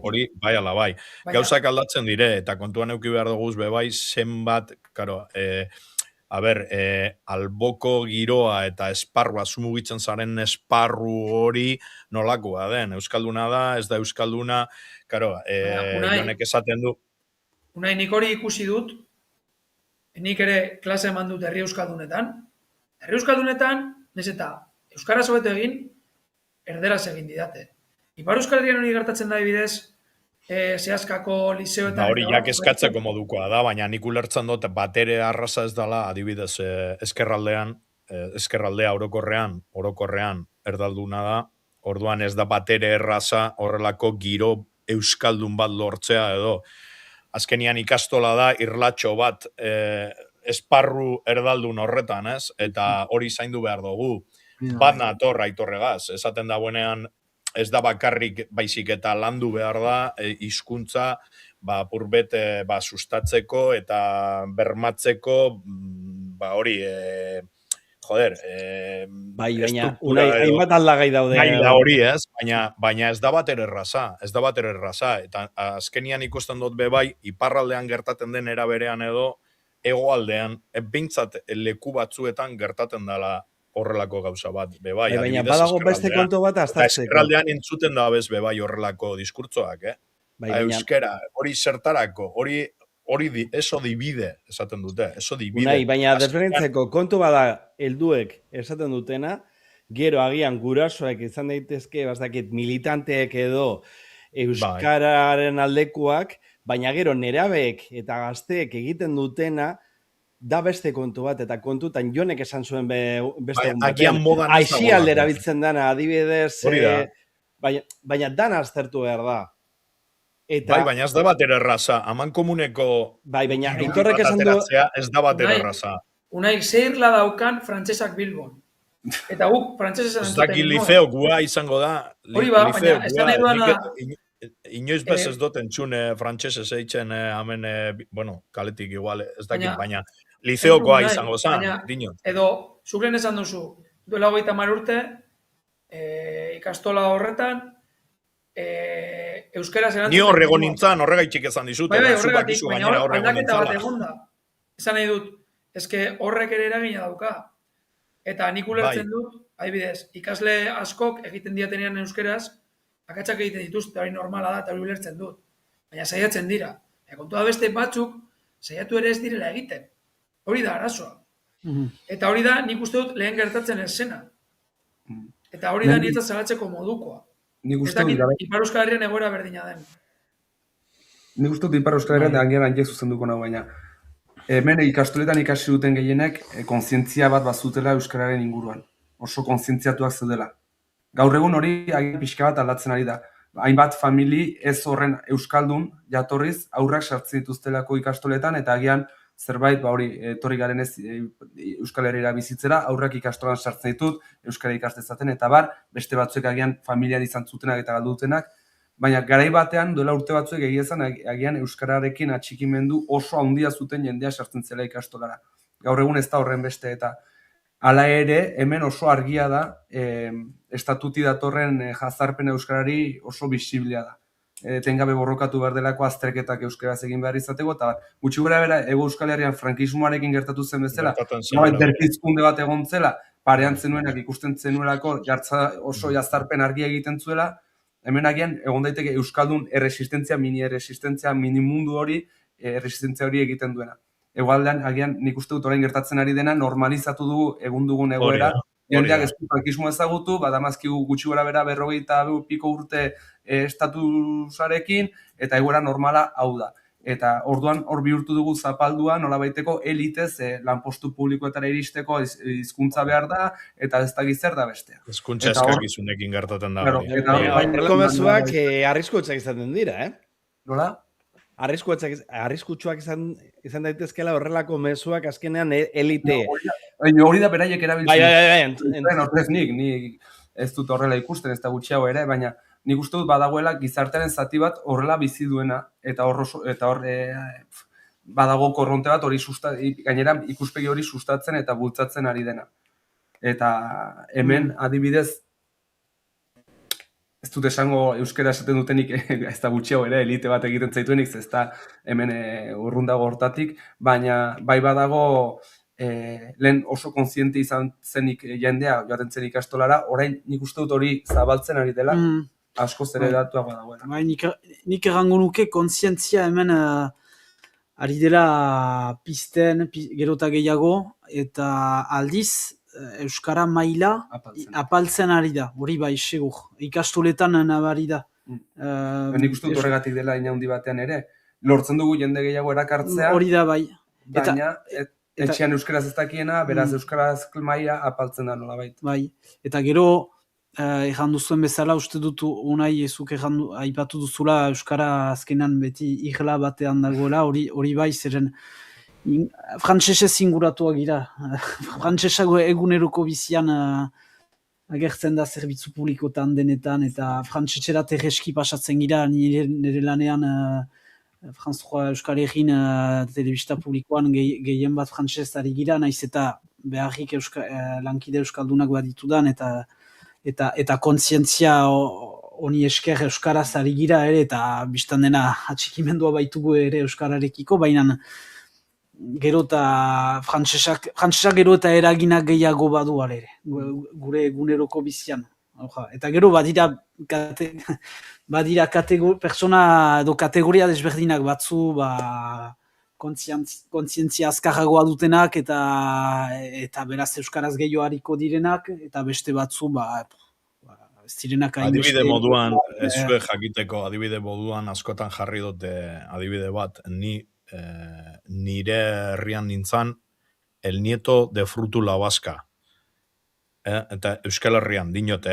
Hori, bai ala bai. Gauzak aldatzen dire, eta kontuan euki behar duguz bebai zenbat, alboko giroa eta esparrua, zumugitzen zaren esparru hori nolakoa den. Euskalduna da, ez da euskalduna, jonek esaten du. Unai, nik hori ikusi dut, nik ere klase eman dut herri euskaldunetan. Herri euskaldunetan, nez eta euskaraz hobeto egin, erderaz egin didate. Ipar Euskal Herrian hori gertatzen da bidez, zehazkako liseoetan... Hori jak eskatzeko modukoa da, baina nik ulertzen dut batere arraza ez dela, adibidez, eskerraldea orokorrean erdalduna da, orduan ez da batere erraza horrelako giro euskaldun bat lortzea edo. Azkenian ikastola da, irlatxo bat esparru erdaldun horretan, ez? Eta hori zaindu behar dugu. Bat nator Aitorregaz, esaten da buenean, ez da bakarrik baizik eta landu behar da, hizkuntza purbet sustatzeko eta bermatzeko, hori, bai, baina, hainbat aldagai daude. Hori ez, baina ez da bater erraza, eta azkenian ikusten dut bebai, iparraldean gertaten den eraberean edo, hegoaldean, behintzat leku batzuetan gertaten dela horrelako gauza bat, bebai. Baina badago beste kontu bat aztatzeko. Eskerraldean entzuten da bez bebai horrelako diskurtsoak, Euskera, hori zertarako, hori eso divide, esaten dute, eso divide. Unai, baina desberdintzeko kontu bada helduek esaten dutena, gero agian gurasoek izan daitezke, bastakit, militanteek edo euskararen aldekuak, baina gero nerabeek eta gazteek egiten dutena, da beste kontu bat, eta kontutan Jonek esan zuen beste egun batean. Aixialde erabiltzen dana, adibidez, baina dana aztertu behar da. Bai, baina ez da batera erraza. Aman komuneko... Bai, baina Aitorrek esan du... Ez da batera erraza. Unai, zeirla daukan frantsesak Bilbon. Eta guk frantsesak ez daki liceo gua izango da. Hori ba, baina ez da nahi duana... Inoiz bez ez dut entzune frantsesez eitzen hemen, bueno, kaletik igual, ez dakit, baina liceokoa izango zan, dino. Edo, zukren esan duzu, duela 30 urte, ikastola horretan, euskaraz erantzuten... Ni horrego nintzen, horregaitxik esan dizute. Bai, horregatik, baina aldaketa bat egonda. Esan nahi dut, eske horrek ere eragina dauka. Eta nik ulertzen dut, adibidez, ikasle askok egiten diatenean euskeraz, akatsak egiten dituzte, hori normala da, eta hori ulertzen dut. Baina saiatzen dira. Kontua beste batzuk, saiatu ere ez direla egiten. Hori da arazoa. Eta hori da, nik uste dut lehen gertatzen esena. Eta hori da nietzat zalatzeko modukoa. Ez dakit, Ipar Euskal Herrian egoera berdina den. Nik uste dut Ipar Euskal Herrian agian handiek zuzenduko nago, baina hemen ikastoletan ikasi duten gehienek kontzientzia bat bazutela euskararen inguruan. Oso kontzientziatuak zeudela. Gaur egun hori pixka bat aldatzen ari da. Hainbat famili ez horren euskaldun jatorriz aurrak sartzen dituztelako ikastoletan eta agian zerbait hori etorri garen ez Euskal Herrira bizitzera aurrak ikastolan sartzen ditut, euskara ikastezaten eta bar, beste batzuek agian familian izan zutenak eta galdutenak, baina garai batean duela urte batzuek egiezan agian euskararekin atxikimendu oso handia zuten jendea sartzen zela ikastolara. Gaur egun ez da horren beste eta hala ere, hemen oso argia da, estatuti datorren jazarpen euskarari oso bisiblea da. Tengabe borrokatu behar delako azterketak euskaraz egin behar izateko, eta gutxi gora bera, Ego Euskal Herrian frankismoarekin gertatu zen bezala, derkizkunde bat egon zela, parean zenuenak ikusten zenuelako oso jazarpen argia egiten zuela, hemen agian egon daiteke euskaldun erresistentzia, mini-erresistentzia, mini-mundu hori, erresistentzia hori egiten duena. Egoaldean, agian nik uste dut orain gertatzen ari dena, normalizatu dugu egun dugun egoera. Jendeak ez du frankismo ezagutu, badamazkigu gutxi gora bera 40 piko urte estatusarekin, eta egoera normala hau da. Eta orduan hor bihurtu dugu zapaldua, nolabaiteko elitez lanpostu publikoetara iristeko hizkuntza behar da, eta ez da zer da bestea. Hizkuntza eskakizunekin gertatzen da. Horreko mezuak arriskutsak izaten dira, Nola? Arriskutsuak izan daitezkela horrelako mezuak azkenean elite. Hori da beraiek erabiltzen. Bai. Nik ez dut horrela ikusten, ez da gutxiago ere, baina nik uste dut badagoela gizartearen zati bat horrela bizi duena, eta hor badago korronte bat hori gainera ikuspegi hori sustatzen eta bultzatzen ari dena. Eta hemen adibidez, ez dut esango euskera esaten dutenik, ez da gutxiago ere, elite bat egiten zaituenik, ez da hemen urrundago hortatik, baina bai badago lehen oso kontziente izan zenik jendea joaten zen ikastolara, orain nik uste dut hori zabaltzen ari dela, asko zere datuago dagoela. Bai, nik errango nuke kontzientzia hemen ari dela pizten, gero eta gehiago, eta aldiz, euskara maila apaltzen ari da, hori bai, segur. Ikastoletan nabari da. Nik uste dut horregatik dela inaundi batean ere. Lortzen dugu jende gehiago erakartzea. Hori da bai. Baina etxean euskaraz ez dakiena, beraz euskaraz maila apaltzen da nolabait. Bai, eta gero erran duzuen bezala, uste dut unai ezuk aipatu duzula euskara azkenan beti irla batean dagoela, hori bai zeren frantsesez inguratuak gira. Frantsesak eguneroko bizian agertzen da zerbitzu publikotan denetan, eta frantsesera terreski pasatzen gira, nire lanean France 3 Euskal Herrin telebista publikoan gehien bat frantses ari gira, naiz eta beharrik lankide euskaldunak baditudan, eta kontzientzia honi esker euskaraz ari gira ere, eta biztan dena atxikimendua baitugu ere euskararekiko, baina gero eta frantsesak gero eta eraginak gehiago badu ere, gure eguneroko bizian. Eta gero badira persona edo kategoria desberdinak batzu, kontzientzia azkarragoa dutenak eta beraz euskaraz gehiago hariko direnak, eta beste batzu, ez direnak Adibide moduan, ez zue jakiteko, adibide moduan askotan jarri dute adibide bat, nire herrian nintzan, el nieto de frutu la vasca. Eta Euskal Herrian, dinot,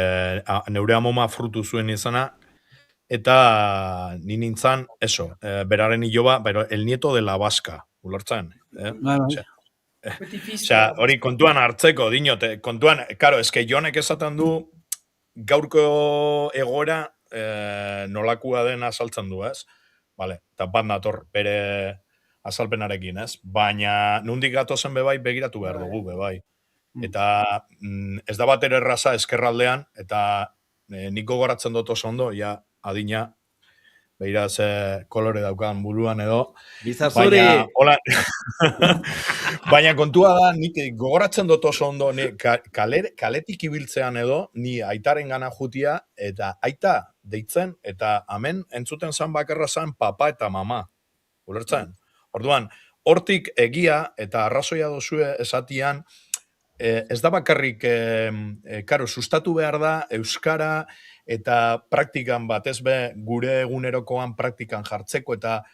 neure amoma frutu zuen izana, eta ni nintzan, beraren iloba, pero el nieto de la vasca, ulertzen? Osea, hori kontuan hartzeko, dinot, kontuan, karo, eske jonek esaten du, gaurko egoera nolakua den azaltzen du, ez? Vale, eta bat nator bere azalpenarekin, ez? Baina nondik gatozen bebai begiratu behar dugu, bebai. Eta ez da bat ere erraza eskerraldean, eta nik gogoratzen dut oso ondo, ja adina, behira ze kolore daukan buruan edo. Bizazuri! Baina kontua da, nik gogoratzen dut oso ondo, kaletik ibiltzean edo, ni aitaren gana jutia, eta aita deitzen, eta hemen entzuten zan bakarra zan papa eta mama. Ulertzen? Orduan, hortik egia eta arrazoia dozue esatian, ez da bakarrik, karo, sustatu behar da, euskara, eta praktikan batez be, gure egunerokoan praktikan jartzeko, eta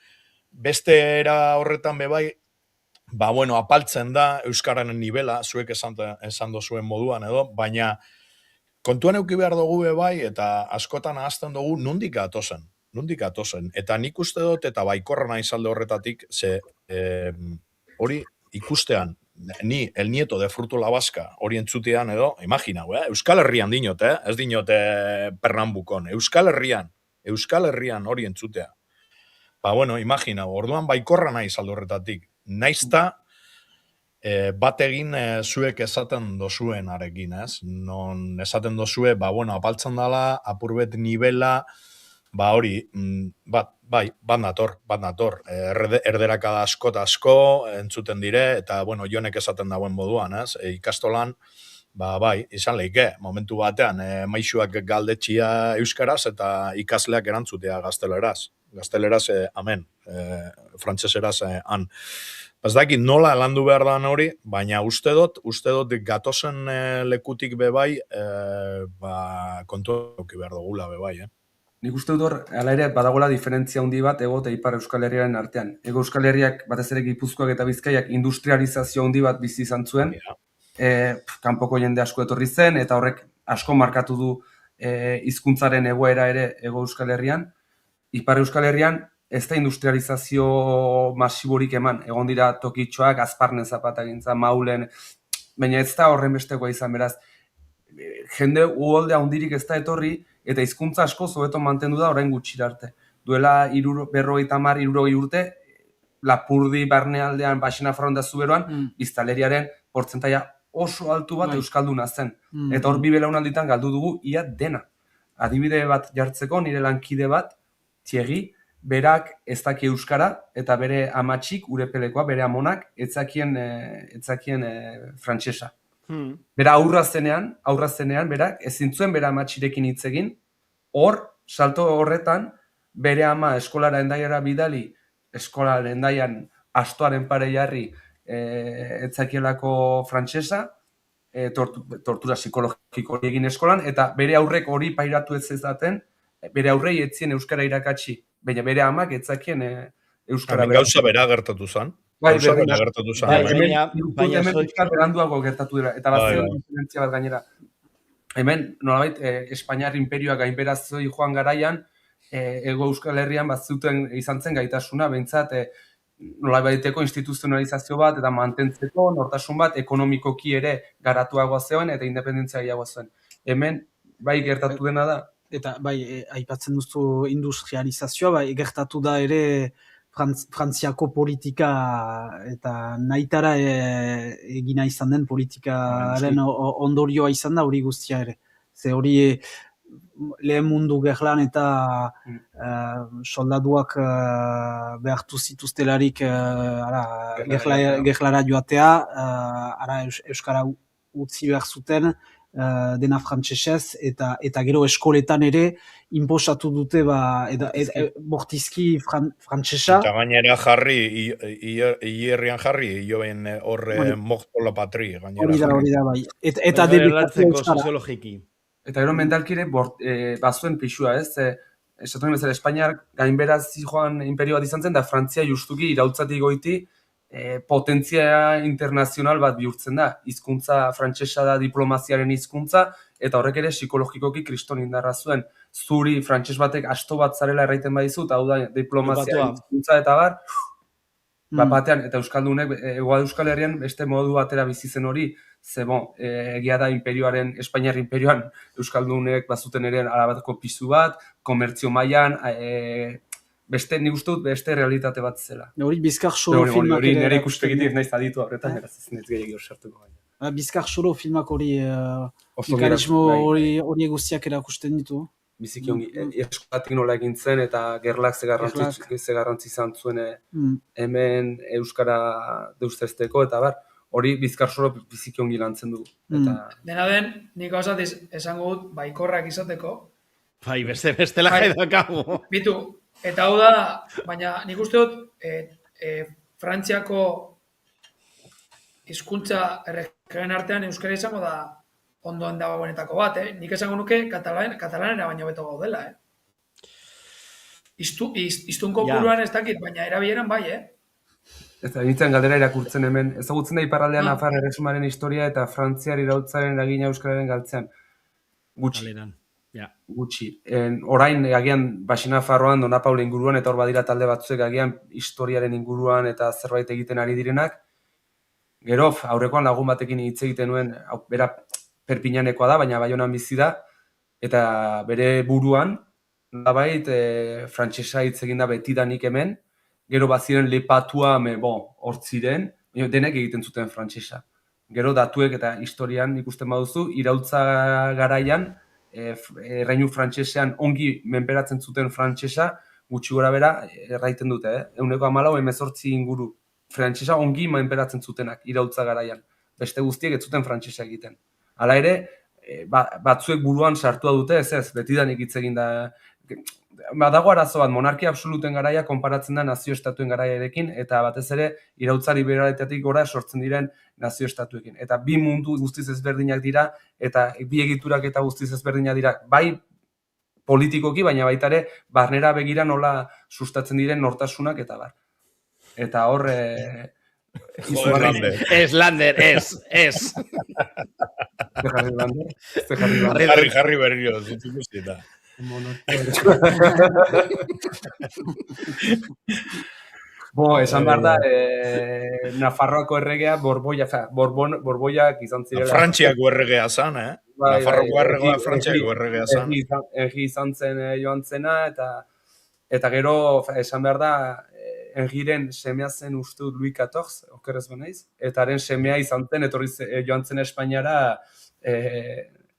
beste era horretan bebai, apaltzen da euskararen nivela, zuek esan dozuen moduan edo, baina kontuan euki behar dugu bebai, eta askotan ahazten dugu nondik atozen. Eta nik uste dut, eta baikorra nahi zalde horretatik, ze hori ikustean, ni el nieto de frutu la vasca hori entzutean edo, imagina, Euskal Herrian dinot, ez dinot Pernambukon, Euskal Herrian hori entzutea. Imagina, orduan baikorra nahi zalde horretatik. Naizta, bat egin zuek esaten dozuen arekin, ez? Non esaten dozue, apaltzen dala, apurbet nivela, hori, bat nator. Erderaka da asko entzuten dire, eta, jonek esaten dauen moduan, ez? Ikastolan, izan leike, momentu batean, maixuak galdetxia euskaraz, eta ikasleak erantzutea gazteleraz. Gazteleraz, amen, frantseseraz, han. Ez dakit nola landu behar da hori, baina uste dut gatozen lekutik bebai, kontu eduki behar dugula bebai, Nik uste dut hor, ala ere, badagoela diferentzia handi bat Ego eta Ipar Euskal Herriaren artean. Ego Euskal Herriak, batez ere Gipuzkoak eta Bizkaiak industrializazio handi bat bizi izan zuen, kanpoko jende asko etorri zen, eta horrek asko markatu du hizkuntzaren egoera ere Ego Euskal Herrian. Ipar Euskal Herrian ez da industrializazio masiborik eman, egon dira tokitxoak, azparnen zapatagintza, maulen, baina ez da horren bestekoa izan, beraz, jende uholde handirik ez da etorri, eta hizkuntza asko hobeto mantendu da orain gutxira arte. Duela 50-60 urte, Lapurdi barnealdean, Baxena Fronda Zuberoan, biztanleriaren portzentaia oso altu bat euskalduna zen. Eta hor bi belaunalditan galdu dugu ia dena. Adibide bat jartzeko, nire lankide bat, Thierry, berak ez daki euskara, eta bere amatxik, urepelekoa, bere amonak, etzakien frantsesa. Bera aurra zenean, berak, ezin zuen bere amatxirekin hitz egin, hor, salto horretan, bere ama eskolara endaiara bidali, eskolara endaian astoaren pare jarri etzakielako frantsesa, tortura psikologiko egin eskolan, eta bere aurrek hori pairatu ez ezaten, bere aurrei etzien euskara irakatsi, baina bere amak etzakien euskara gauza bera gertatu zen. Hemen euskar beranduago gertatu dira, eta bat zion diferentzia bat gainera. Hemen, nolabait, Espainiar imperioak gainberazoi joan garaian, Ego Euskal Herrian bat zuten izan zen gaitasuna, behintzat, nolabaiteko instituzionalizazio bat, eta mantentzeko, nortasun bat, ekonomikoki ere garatuagoa zegoen, eta independentzia gehiagoa zuen. Hemen, bai gertatu dena da. Eta aipatzen duzu industrializazioa, gertatu da ere Frantziako politika eta nahitara egina izan den politikaren ondorioa izan da hori guztia ere. Ze hori lehen mundu gerlan eta soldaduak behartu zituztelarik gerlara joatea, euskara utzi behar zuten, dena frantsesez, eta gero eskoletan ere inposatu dute bortizki frantsesa. Eta gainera jarri, hierrian jarri, joen horre moktola patri, gainera jarri. Hori da, bai. Eta debekatu soziologiki. Eta gero mentalkire bazuen pixua, ez? Esatu bezala, Espainiar gainberaz joan imperio bat izan zen, da Frantzia justuki irautzatik goiti potentzia internazional bat bihurtzen da. Hizkuntza frantsesa da diplomaziaren hizkuntza, eta horrek ere psikologikoki kriston indarra zuen. Zuri frantses batek asto bat zarela erraiten badizut, hau da diplomaziaren hizkuntza eta bar, batean, eta Euskaldunek, Euskal Herrian beste modu batera bizi zen hori, ze egia da imperioaren, Espainiar imperioan Euskaldunek bazuten ere arabateko pisu bat, komertzio mailan, nik uste dut beste realitate bat zela. Hori Bizkar Soro filmak hori nire ikuspegitik naiz aditu horretan, eraz ez nez gehiago sartuko. Bizkar Soro filmak hori mekanismo hori guztiak erakusten ditu. Biziki ongi, eskolatik nola egin zen eta gerlak ze garrantzi izan zuen hemen Euskara deustezteko eta bar, hori Bizkar Soro biziki ongi lantzen du. Dena den, nik gauzat esango dut baikorrak izateko. Bai, bestela jai dakago. Bitu, eta hau da, baina nik uste dut Frantziako hizkuntza erregeen artean euskara izango da ondoen dagoenetako bat, Nik esango nuke katalanera baino beto gaudela, Iztun kopuruan ez dakit, baina erabieran bai, Ez da, nintzen galdera irakurtzen hemen. Ezagutzen da iparraldean Nafar erresumaren historia eta Frantziar irautzaren eragina euskararen galtzean. Gutxi. Orain, agian, Baxi Nafarroan, Dona Paula inguruan, eta hor badira talde batzuek agian historiaren inguruan eta zerbait egiten ari direnak. Gero, aurrekoan lagun batekin hitz egiten nuen, bera Perpignanekoa da, baina Baionan bizi da, eta bere buruan, nolabait, frantsesa hitz egin da betidanik hemen, gero baziren lepatua, hor ziren, denek egiten zuten frantsesa. Gero datuek eta historian ikusten baduzu, iraultza garaian, erreinu frantsesean ongi menperatzen zuten frantsesa, gutxi gora bera, erraiten dute, 14 inguru frantsesa ongi menperatzen zutenak iraultza garaian. Beste guztiek ez zuten frantsesa egiten. Hala ere, batzuek buruan sartua dute, ez, betidanik hitz egin da. Badago arazo bat, monarkia absoluten garaia konparatzen da nazio-estatuen garaiarekin, eta batez ere, iraultza liberalitatik gora sortzen diren nazio-estatuekin. Eta bi mundu guztiz ezberdinak dira, eta bi egiturak eta guztiz ezberdinak dira, bai politikoki, baina baita ere, barnera begira nola sustatzen diren nortasunak eta bar. Eta hor... Lander, ez. Jarri berrio, zutu guztieta. Esan behar da, Nafarroako erregea Borboiak izan zirela. Frantziako erregea zan, Nafarroako erregea Frantziako erregea zan. Egi izan zen joan zena, eta gero, esan behar da, Engiren semea zen uste dut Louis XIV, okerrez benaiz, eta haren semea izan zen, etorri joan zen Espainiara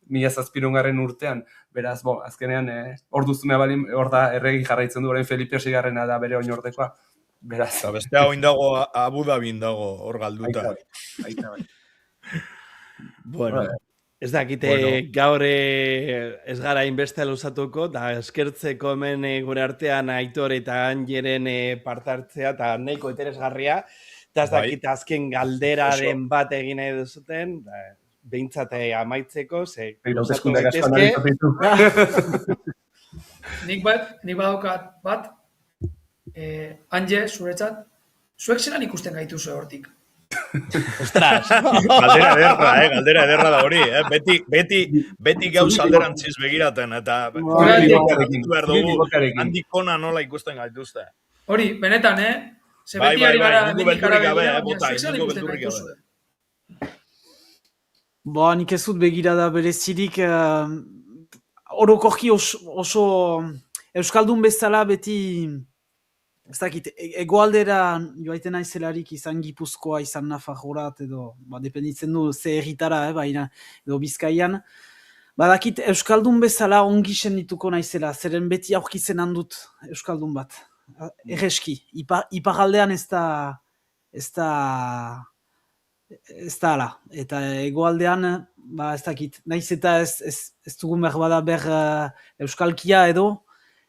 1700 urtean. Beraz, azkenean, hor duzunea balin, hor da erregi jarraitzen du, orain Felipe VI da bere oinordekoa. Beraz. Eta bestea oin dago, Abu Dhabin dago, hor galduta. Aita bai. Bueno, ez dakite gaur ez gara inbeste luzatuko, da eskertzeko hemen gure artean Aitor eta Anjeren partartzea, eta nahiko interesgarria, eta ez dakite azken galderaren bat egin nahi duzuten, behintzate amaitzeko, ze luzatu daitezke. Nik badaukat bat, Anje, zuretzat, zuek zelan ikusten gaituzu hortik? Ostras! Galdera ederra da hori, beti gauz alderantziz begiraten, eta handikona nola ikusten gaituzte. Hori, benetan, Ze beti ari gara beldurrik gabe, zuek ikusten gaituzu. Nik ez dut begirada berezirik, orokorki oso Euskaldun bezala beti, ez dakit, egoaldera joaiten naizelarik izan Gipuzkoa, izan Nafarrorat, edo, dependitzen du ze herritara, baina, edo Bizkaian, badakit Euskaldun bezala ongi sendituko naizela, zeren beti aurkitzen handut Euskaldun bat. Erreski, iparaldean ez da ez da ala. Eta hegoaldean, ba, ez dakit, naiz eta ez dugun behar bada euskalkia edo,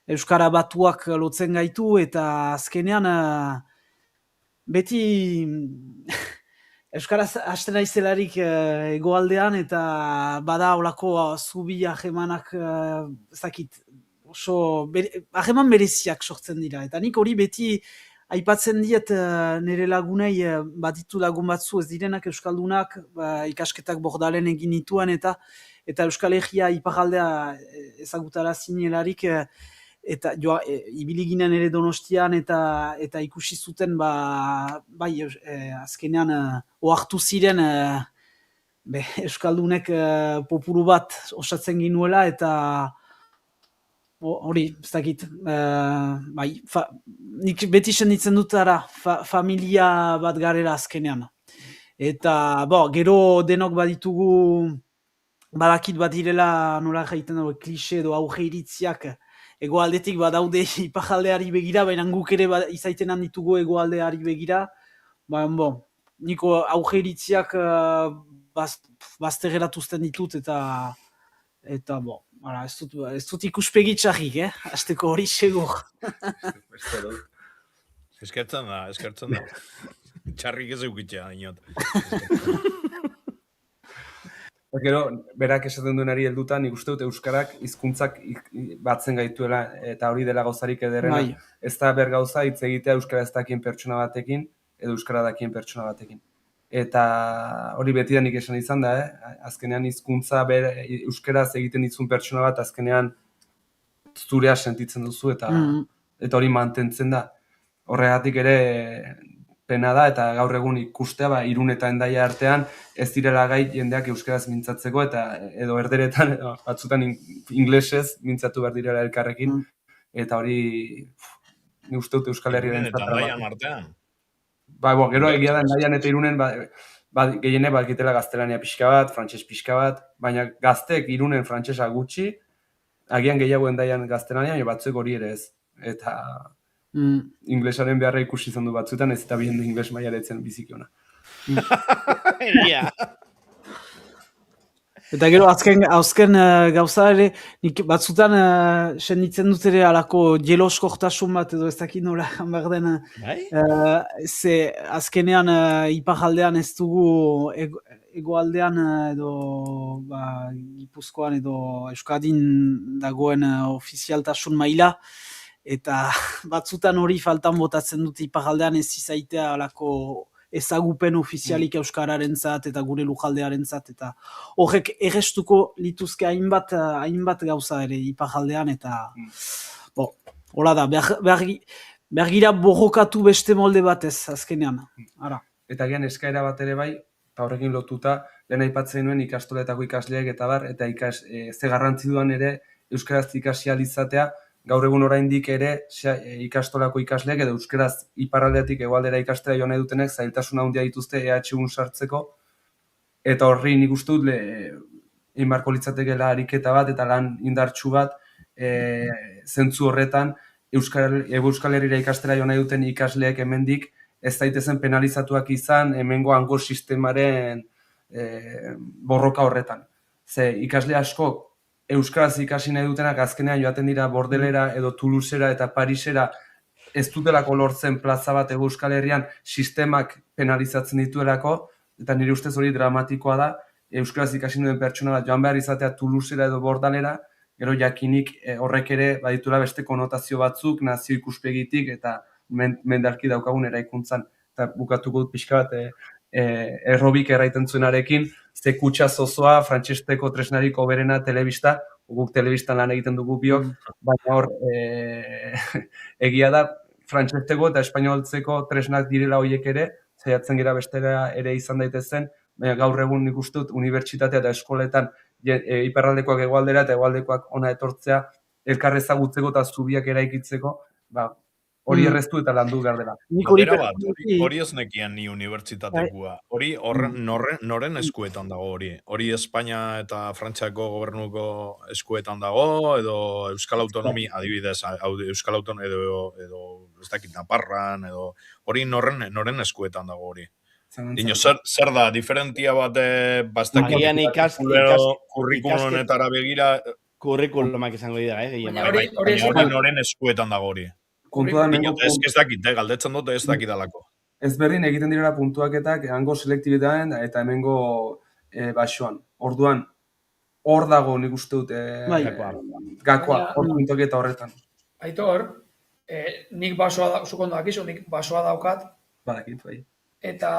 euskara batuak lotzen gaitu, eta azkenean beti euskaraz hasten naizelarik hegoaldean, eta bada olako zubi ahemanak, ez dakit, oso aheman bereziak sortzen dira. Eta nik hori beti aipatzen diet nire lagunei baditu lagun batzu ez direnak euskaldunak, ikasketak Bordalen egin nituen, eta Euskal Herria iparraldea ezagutara zinelarik, eta ibili ginen ere Donostian, eta ikusi zuten bai azkenean ohartu ziren euskaldunek populu bat osatzen ginuela, eta hori, ez dakit, bai, nik beti senditzen dut familia bat garela azkenean. Eta, gero denok baditugu, badakit bat direla, nola jaiten dago, klixe edo auge iritziak, hegoaldetik badaude iparraldeari begira, baina guk ere izaiten handitugu hegoaldeari begira, niko auge iritziak baztegeratuzten ditut, eta ez dut ikuspegi txarrik, azteko hori segur. Eskertzen da. Txarrik ez eukitzea, inot. Gero, berak esaten duenari helduta, nik uste dut euskarak hizkuntzak batzen gaituela, eta hori dela gauzarik ederrena. Ez da ber gauza hitz egitea euskara ez dakien pertsona batekin, edo euskara dakien pertsona batekin. Eta hori beti da nik esan izan da, azkenean hizkuntza euskaraz egiten dizun pertsona bat, azkenean zurea sentitzen duzu, eta hori mantentzen da. Horregatik ere pena da, eta gaur egun ikustea, Irun eta Hendaia artean, ez direla gai jendeak euskaraz mintzatzeko, eta edo erderetan, batzutan inglesez mintzatu behar direla elkarrekin, eta hori, nik uste dut Euskal Herriaren Eta Hendaian artean. Gero egia da Hendaian eta Irunen, gehiene bakitela gaztelania pixka bat, frantses pixka bat, baina gaztek Irunen frantsesa gutxi, agian gehiago Hendaian gaztelania, baina batzuk hori ere ez. Eta inglesaren beharra ikusi izan du batzutan, ez eta bihen du ingles maiaretzen bizikiona. Eta gero, azken gauza ere, nik batzutan senditzen dut ere alako jeloskortasun bat, edo ez dakit nola behar den. Azkenean iparraldean ez dugu hegoaldean edo Gipuzkoan edo Euskadin dagoen ofizialtasun maila, eta batzutan hori faltan botatzen dut iparraldean ez izaitea alako ezagupen ofizialik euskararentzat eta gure lujaldearentzat, eta horrek errestuko lituzke hainbat gauza ere iparraldean, eta hola da, behar gira borrokatu beste molde batez azkenean. Eta gian eskaera bat ere bai, horrekin lotuta, lehen aipatzen nuen ikastoletako ikasleak eta eta ze garrantzi duan ere euskaraz ikasi izatea, gaur egun oraindik ere ikastolako ikasleak edo euskaraz iparraldetik hegoaldera ikastera joan nahi dutenek zailtasun handia dituzte EH1 sartzeko, eta horri nik uste dut egin beharko litzatekeela ariketa bat eta lan indartsu bat zentzu horretan Euskal Herrira ikastera joan nahi duten ikasleek hemendik ez daitezen penalizatuak izan hemengo hango sistemaren borroka horretan. Ze ikasle askok euskaraz ikasi nahi dutenak azkenean joaten dira Bordelera edo Toulousera eta Parisera ez dutelako lortzen plaza bat Euskal Herrian sistemak penalizatzen dituelako, eta nire ustez hori dramatikoa da, euskaraz ikasi duen pertsona bat joan behar izatea Toulousera edo Bordalera, gero jakinik horrek ere baditula beste konotazio batzuk, nazio ikuspegitik eta mendarki daukagun eraikuntzan. Eta bukatuko dut pixka bat errobik erraiten zuenarekin, ze kutsa zozoa, frantsesteko tresnarik hoberena telebista, guk telebistan lan egiten dugu biok, baina hor egia da frantsesteko eta espainoltzeko tresnak direla horiek ere, zaiatzen gira bestera ere izan daitezen, baina gaur egun nik uste dut unibertsitatea eta eskoletan iparraldekoak hegoaldera eta hegoaldekoak hona etortzea, elkar ezagutzeko eta zubiak eraikitzeko, hori erreztu eta landu behar dela. Hori ez nekian ni unibertsitatekua. Hori noren eskuetan dago hori? Hori Espainia eta Frantziako gobernuko eskuetan dago, edo Euskal Autonomi, adibidez, Euskal Autonomi edo ez dakit Naparran, edo hori noren eskuetan dago hori? Dino, zer da, diferentia bat, bastakit, Agian kurrikulonetara begira, kurrikulumak izango dira, gehien Baina bat. baina noren eskuetan dago hori. Kontua da, Dino, ez dakit, galdetzen dute ez dakidalako. ezberdin egiten direla puntuaketak hango selektibitatean eta hemengo basoan. Orduan, hor dago nik uste dut gakoa, hor puntuaketa horretan. Aitor, nik basoa, zukondo dakizu, nik basoa daukat, Badakit, bai. eta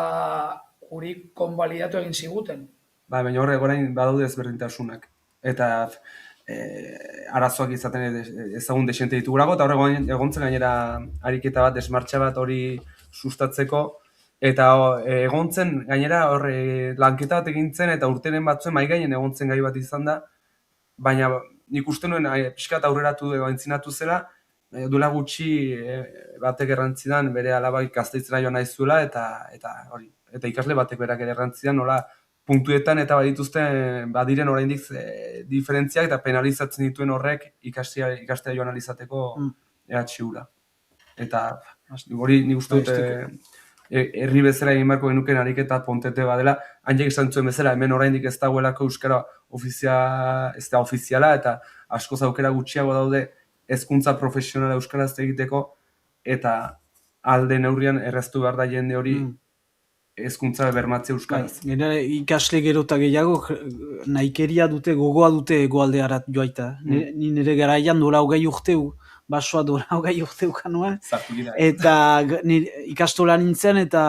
guri konbalidatu egin ziguten. Baina horre orain badaude ezberdintasunak. Eta arazoak izaten ezagun desente ditugulako, eta horre egontzen gainera ariketa bat, desmartxa bat hori sustatzeko, eta egontzen gainera horre lanketa bat egintzen, eta urteren batzuen maigainen egontzen gai bat izan da, baina nik uste nuen pixkat aurreratu edo entzinatu zela, duela gutxi batek errantzidan bere alabak Gasteitzera joan nahi zuela, eta ikasle batek berak ere errantzidan nola puntuetan eta badiren oraindik diferentziak eta penalizatzen dituen horrek ikastea joan alizateko EHU-ra. Eta hori nik uste dut herri bezala egin beharko genuken ariketa pontete badela, handiek esan zuen bezala, hemen oraindik ez dagoelako euskara ez da ofiziala eta askoz aukera gutxiago daude hezkuntza profesionala euskaraz egiteko eta alde neurrian erraztu behar da jende hori hezkuntza bermatzea euskaraz. Ikasle gero eta gehiago nahikeria dute, gogoa dute hegoaldearat joaita. Ni nire garaian dola 20 urte, basoa dola 20 urte ukanua. Eta ikastola nintzen eta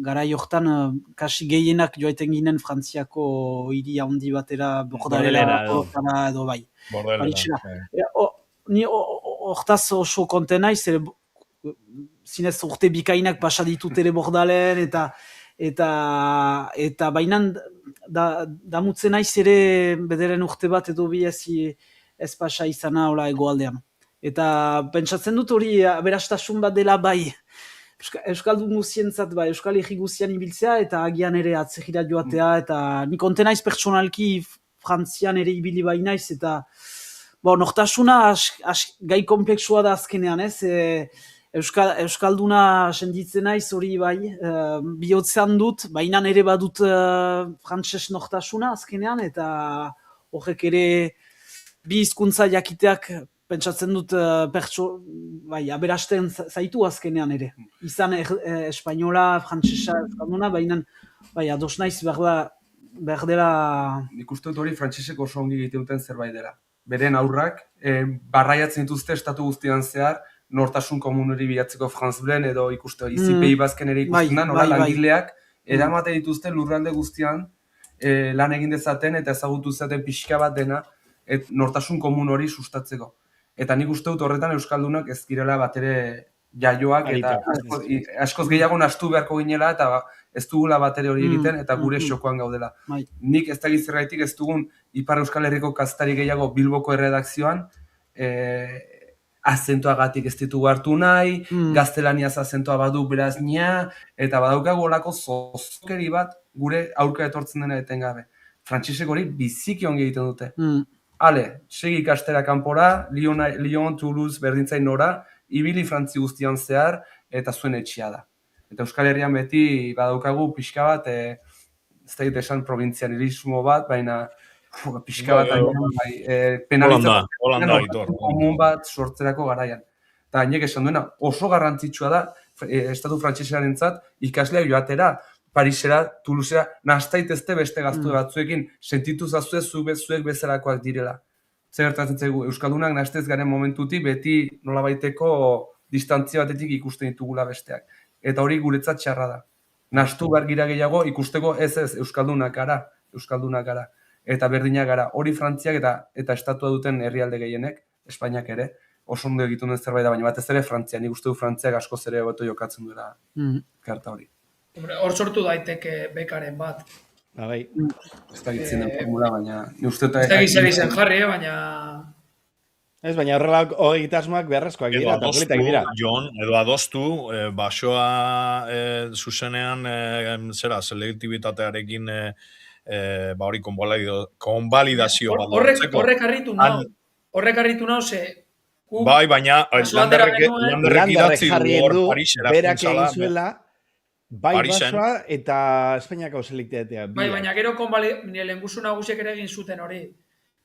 garai hortan kasi gehienak joaiten ginen Frantziako hiri handi batera, Bordelera edo bai. Ni hortaz oso konten naiz, zinez urte bikainak pasa ditut ere Bordalen eta bainan damutzen naiz ere bederen urte bat edo bi ez pasa izana hola hegoaldean. Eta pentsatzen dut hori aberastasun bat dela bai Euskaldun guzientzat bai, Euskal Herri guzian ibiltzea eta agian ere atzegira joatea eta ni konten naiz pertsonalki Frantzian ere ibili bai naiz eta nortasuna gai komplexua da azkenean, ez? Euskalduna senditzen naiz hori bai, bihotzean dut, baina ere badut frantses nortasuna azkenean, eta horrek ere bi hizkuntza jakiteak pentsatzen dut aberasten zaitu azkenean ere. Izan espainola, frantsesa, euskalduna, baina ados naiz behar dela... Nik uste dut hori frantsesek oso ongi egiten duten zerbait dela. Beren aurrak, barraiatzen dituzte estatu guztian zehar, nortasun komuneri bilatzeko France Blen edo ikuste, izipei bazken ere ikusten da, nola langileak eramate dituzte lurralde guztian lan egin dezaten eta ezagutu zaten pixka bat dena nortasun komun hori sustatzeko. Eta nik uste dut horretan Euskaldunak ez girela bat ere jaioak eta askoz gehiago nahastu beharko ginela eta ez dugula bat ere hori egiten eta gure xokoan gaudela. Nik ez dakiz zergaitik ez dugun Ipar Euskal Herriko kazetari gehiago Bilboko erredakzioan azentuagatik ez ditugu hartu nahi, gaztelaniaz azentua badu beraz nia, eta badaukagu olako zozokeri bat gure aurka etortzen dena etengabe. Frantsesek hori biziki ongi egiten dute. Segi ikastera kanpora, Lyon, Toulouse, berdintzain nora, ibili Frantzi guztian zehar, eta zuen etxea da. Eta Euskal Herrian beti badaukagu pixka bat, ez da esan provintzialismo bat, baina pixka bat penalizatzen komun bat sortzerako garaian. Eta hainek esan duena oso garrantzitsua da estatu frantsesearentzat ikasleak joatera, Parisera, Toulousera, nastaitezte beste gaztu batzuekin, sentitu zazue zuek bezalakoak direla. Zer gertatzen zaigu, Euskaldunak nastez garen momentutik beti nolabaiteko distantzia batetik ikusten ditugula besteak. Eta hori guretzat txarra da. Nastu behar gira gehiago ikusteko ez Euskaldunak gara. Eta berdinak gara. Hori Frantziak eta estatua duten herrialde gehienek, Espainiak ere, oso ondo egiten duen zerbait da, baina batez ere Frantzia. Nik uste du Frantziak askoz ere hobeto jokatzen duela karta hori. Hor sortu daiteke bekaren bat. Bai. Ez da gitzen den formula, baina... Ez da gitzen izen jarri, baina... Ez, baina horrela egitasmoak beharrezkoak dira, eta politak dira. Edo adostu, basoa zuzenean, selektibitatearekin hori konbalidazio bat. Horrek harritu nau, ze... Bai, baina landerrek idatzi du hor Parisera berak egin zuela, Bai Parisen. basoa eta Espainiako selektatea. Bai, baina gero nire lehengusu nagusiek ere egin zuten hori.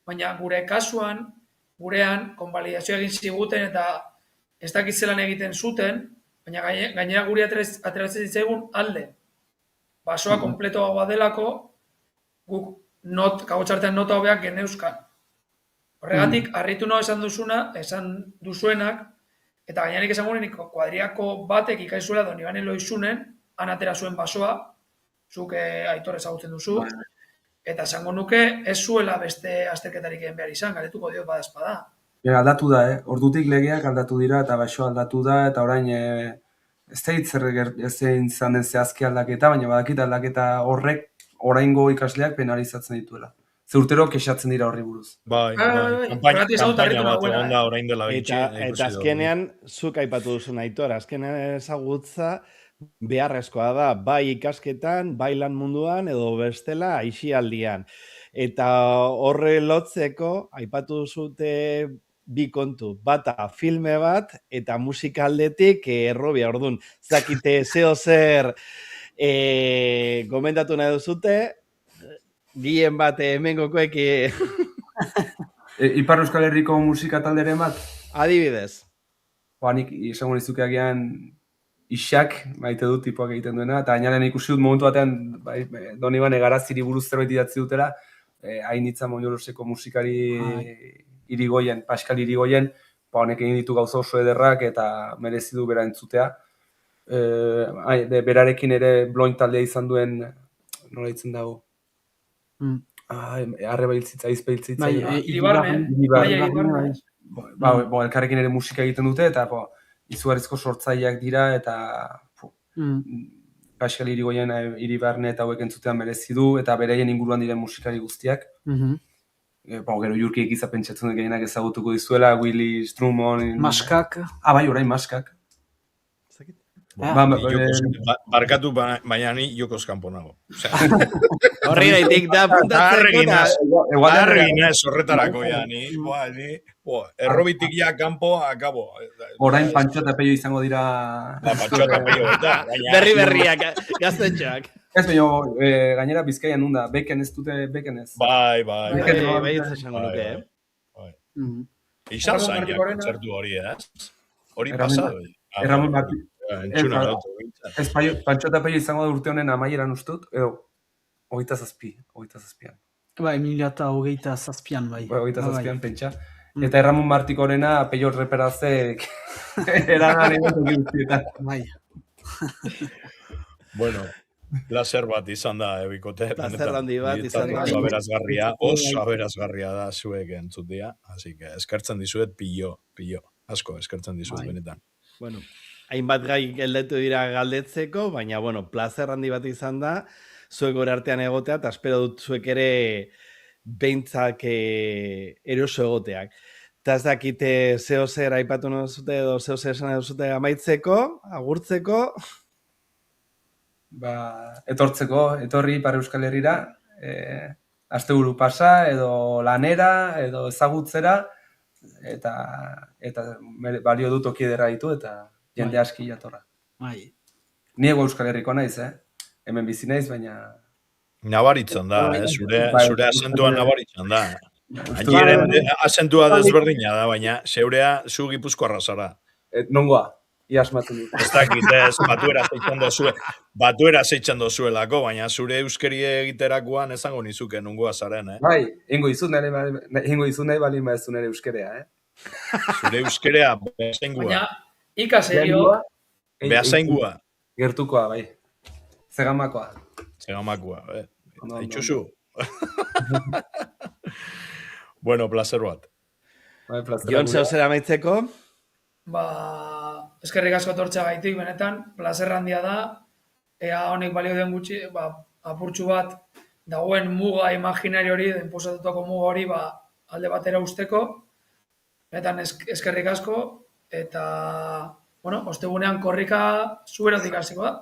Baina gure kasuan, gurean, konbalidazioa egin ziguten eta ez dakit zelan egiten zuten, baina gainera guri ateratzen zitzaigun alde. Basoa kompletoa delako, guk kagotzartean nota hobeak geneuzkan. Horregatik, harritu nahi esan duzuenak, eta gainerik esan gurenik kuadriako batek ikaizuela Donibane Loizunen, han atera zuen basoa, zuk Aitor ezagutzen duzu, eta esango nuke ez zuela beste azterketarik egin behar izan, galetuko diot badazpada. Aldatu da, ordutik legeak aldatu dira, eta baixo aldatu da, eta orain ez zein izan den zehazki aldaketa, baina badakit aldaketa horrek oraingo ikasleak penalizatzen dituela. Ze urtero kexatzen dira horri buruz. Bai. Horregatik ezagut Kampaina harritu bat nagoela. egon da orain dela gitxi. Eta azkenean, zuk aipatu duzun Aitor, azkenean ezagutza beharrezkoa da, bai ikasketan, bai lan munduan, edo bestela aisialdian. Eta horre lotzeko, aipatu duzute bi kontu, bata filme bat, eta musikaldetik errobia, orduan, zakite zeo zer gomendatu nahi duzute, gien bat hemengokoek Ipar Euskal Herriko musika talderen bat? adibidez. Nik izango nizuke agian Ixak, maite dut tipoak egiten duena, eta gainaren ikusi dut momentu batean, Donibane Garaziri buruz zerbait idatzi dutela, hainitza Moñoloseko musikari Irigoyen, Pascal Irigoyen, honek egin ditu gauza oso ederrak eta merezi du bera entzutea. Berarekin ere Bloin taldea izan duen, nola ditzen dago? Arre bailtzitza, izpeiltzitza. Iribarne. Elkarrekin ere musika egiten dute, eta izugarrizko sortzaileak dira, eta Pascal Irigoyen, Iribarne eta hauek entzutean merezi du, eta beraien inguruan diren musikari guztiak. Gero Jurkiek pentsatzen dut gehienak ezagutuko dizuela, Willy Strumon... Maskak. Bai, orain Maskak. Barkatu, baina ni jokoz kanpo nago. Horri gaitik da puntatzeko. Arginez horretarako ja, ni errobitik ja kanpo, akabo. Orain Pantxo eta Peio izango dira... Pantxo eta Peio, eta... Berriak, gaztetxoak. Ez, baina gainera Bizkaian nunda, beken ez dute, beken ez. Bai. Bai, ez esango nuke, Izan zainak kontzertu hori, hori pasado. Erramon Martí. Entzuna dautu. Ez, Pantxo eta Peio izango da urte honen amaieran ustut, edo, 27an. Bai, 2027an, bai. 27an, pentsa. Eta Erramon Martikorena Peio reperazek eragan egin guztietan. Bai. Bueno, placer bat izan da, bikote. Placer handi bat izan da. Oso aberazgarria da zuek entzutia. Así que eskertzen dizuet pillo. Asko eskertzen dizuet benetan. Bueno, hainbat gai geldetu dira galdetzeko, baina, placer handi bat izan da, zuek gore artean egotea, eta espero dut zuek ere behintzak eroso egoteak. Eta ez dakite zeo zer aipatu nahi duzute edo zeo zer esan nahi duzute amaitzeko, agurtzeko. Etorri Ipar Euskal Herrira, asteburu pasa, edo lanera, edo ezagutzera, eta balio du toki ederra ditu, eta jende aski jatorra. Ni ego Euskal Herriko naiz, hemen bizi naiz, baina... Nabaritzen da, zure asentuan nabaritzen da. Agieren asentua desberdina da, baina zeurea zu Gipuzkoarra zara. Nongoa, iasmatzen dut. Ez dakit, batuera zeitzen dozuelako, baina zure euskeri egiterakoan esango nizuke nungoa zaren, Bai, ingo izun nahi balin ez nire euskerea, Zure euskerea behazaingua. Baina, ikaserio. Behazaingua. Gertukoa, bai. Zegamakoa. Haitxuzu. Bueno, placer bat. Jon, zeo zer amaitzeko? Eskerrik asko tortza gaitik, benetan, placer handia da, ea honek balio den gutxi, apurtxu bat, dagoen muga imaginari hori, inposatutako muga hori, alde batera usteko, benetan eskerrik asko, eta, ostegunean korrika zuberotik hasiko da.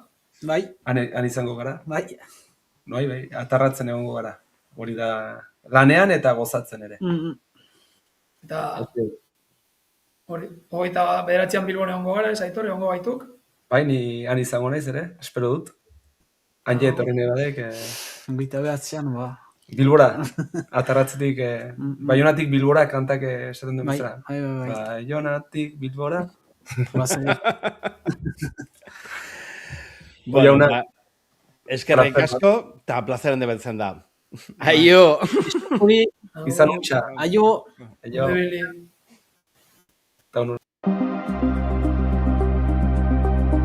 Bai. Han izango gara? Bai. Bai, atarratzen egongo gara. Hori da, lanean eta gozatzen ere. Eta, 29an Bilbon egongo gara, ez Aitor, egongo baituk? Bai, ni han izango naiz ere, espero dut. Hantxe etorri nebadek, 29an, ba. Bilbora, atarratzetik, Baionatik Bilbora kantak esaten duen Bai, bezala. bai. Baionatik Bilbora. Bazen, Bueno, Jauna, ba, eskerrik placer asko, eta plazeren debetzen da. Aio! hori, izan utxa. aio, Aio. Ondo ibili.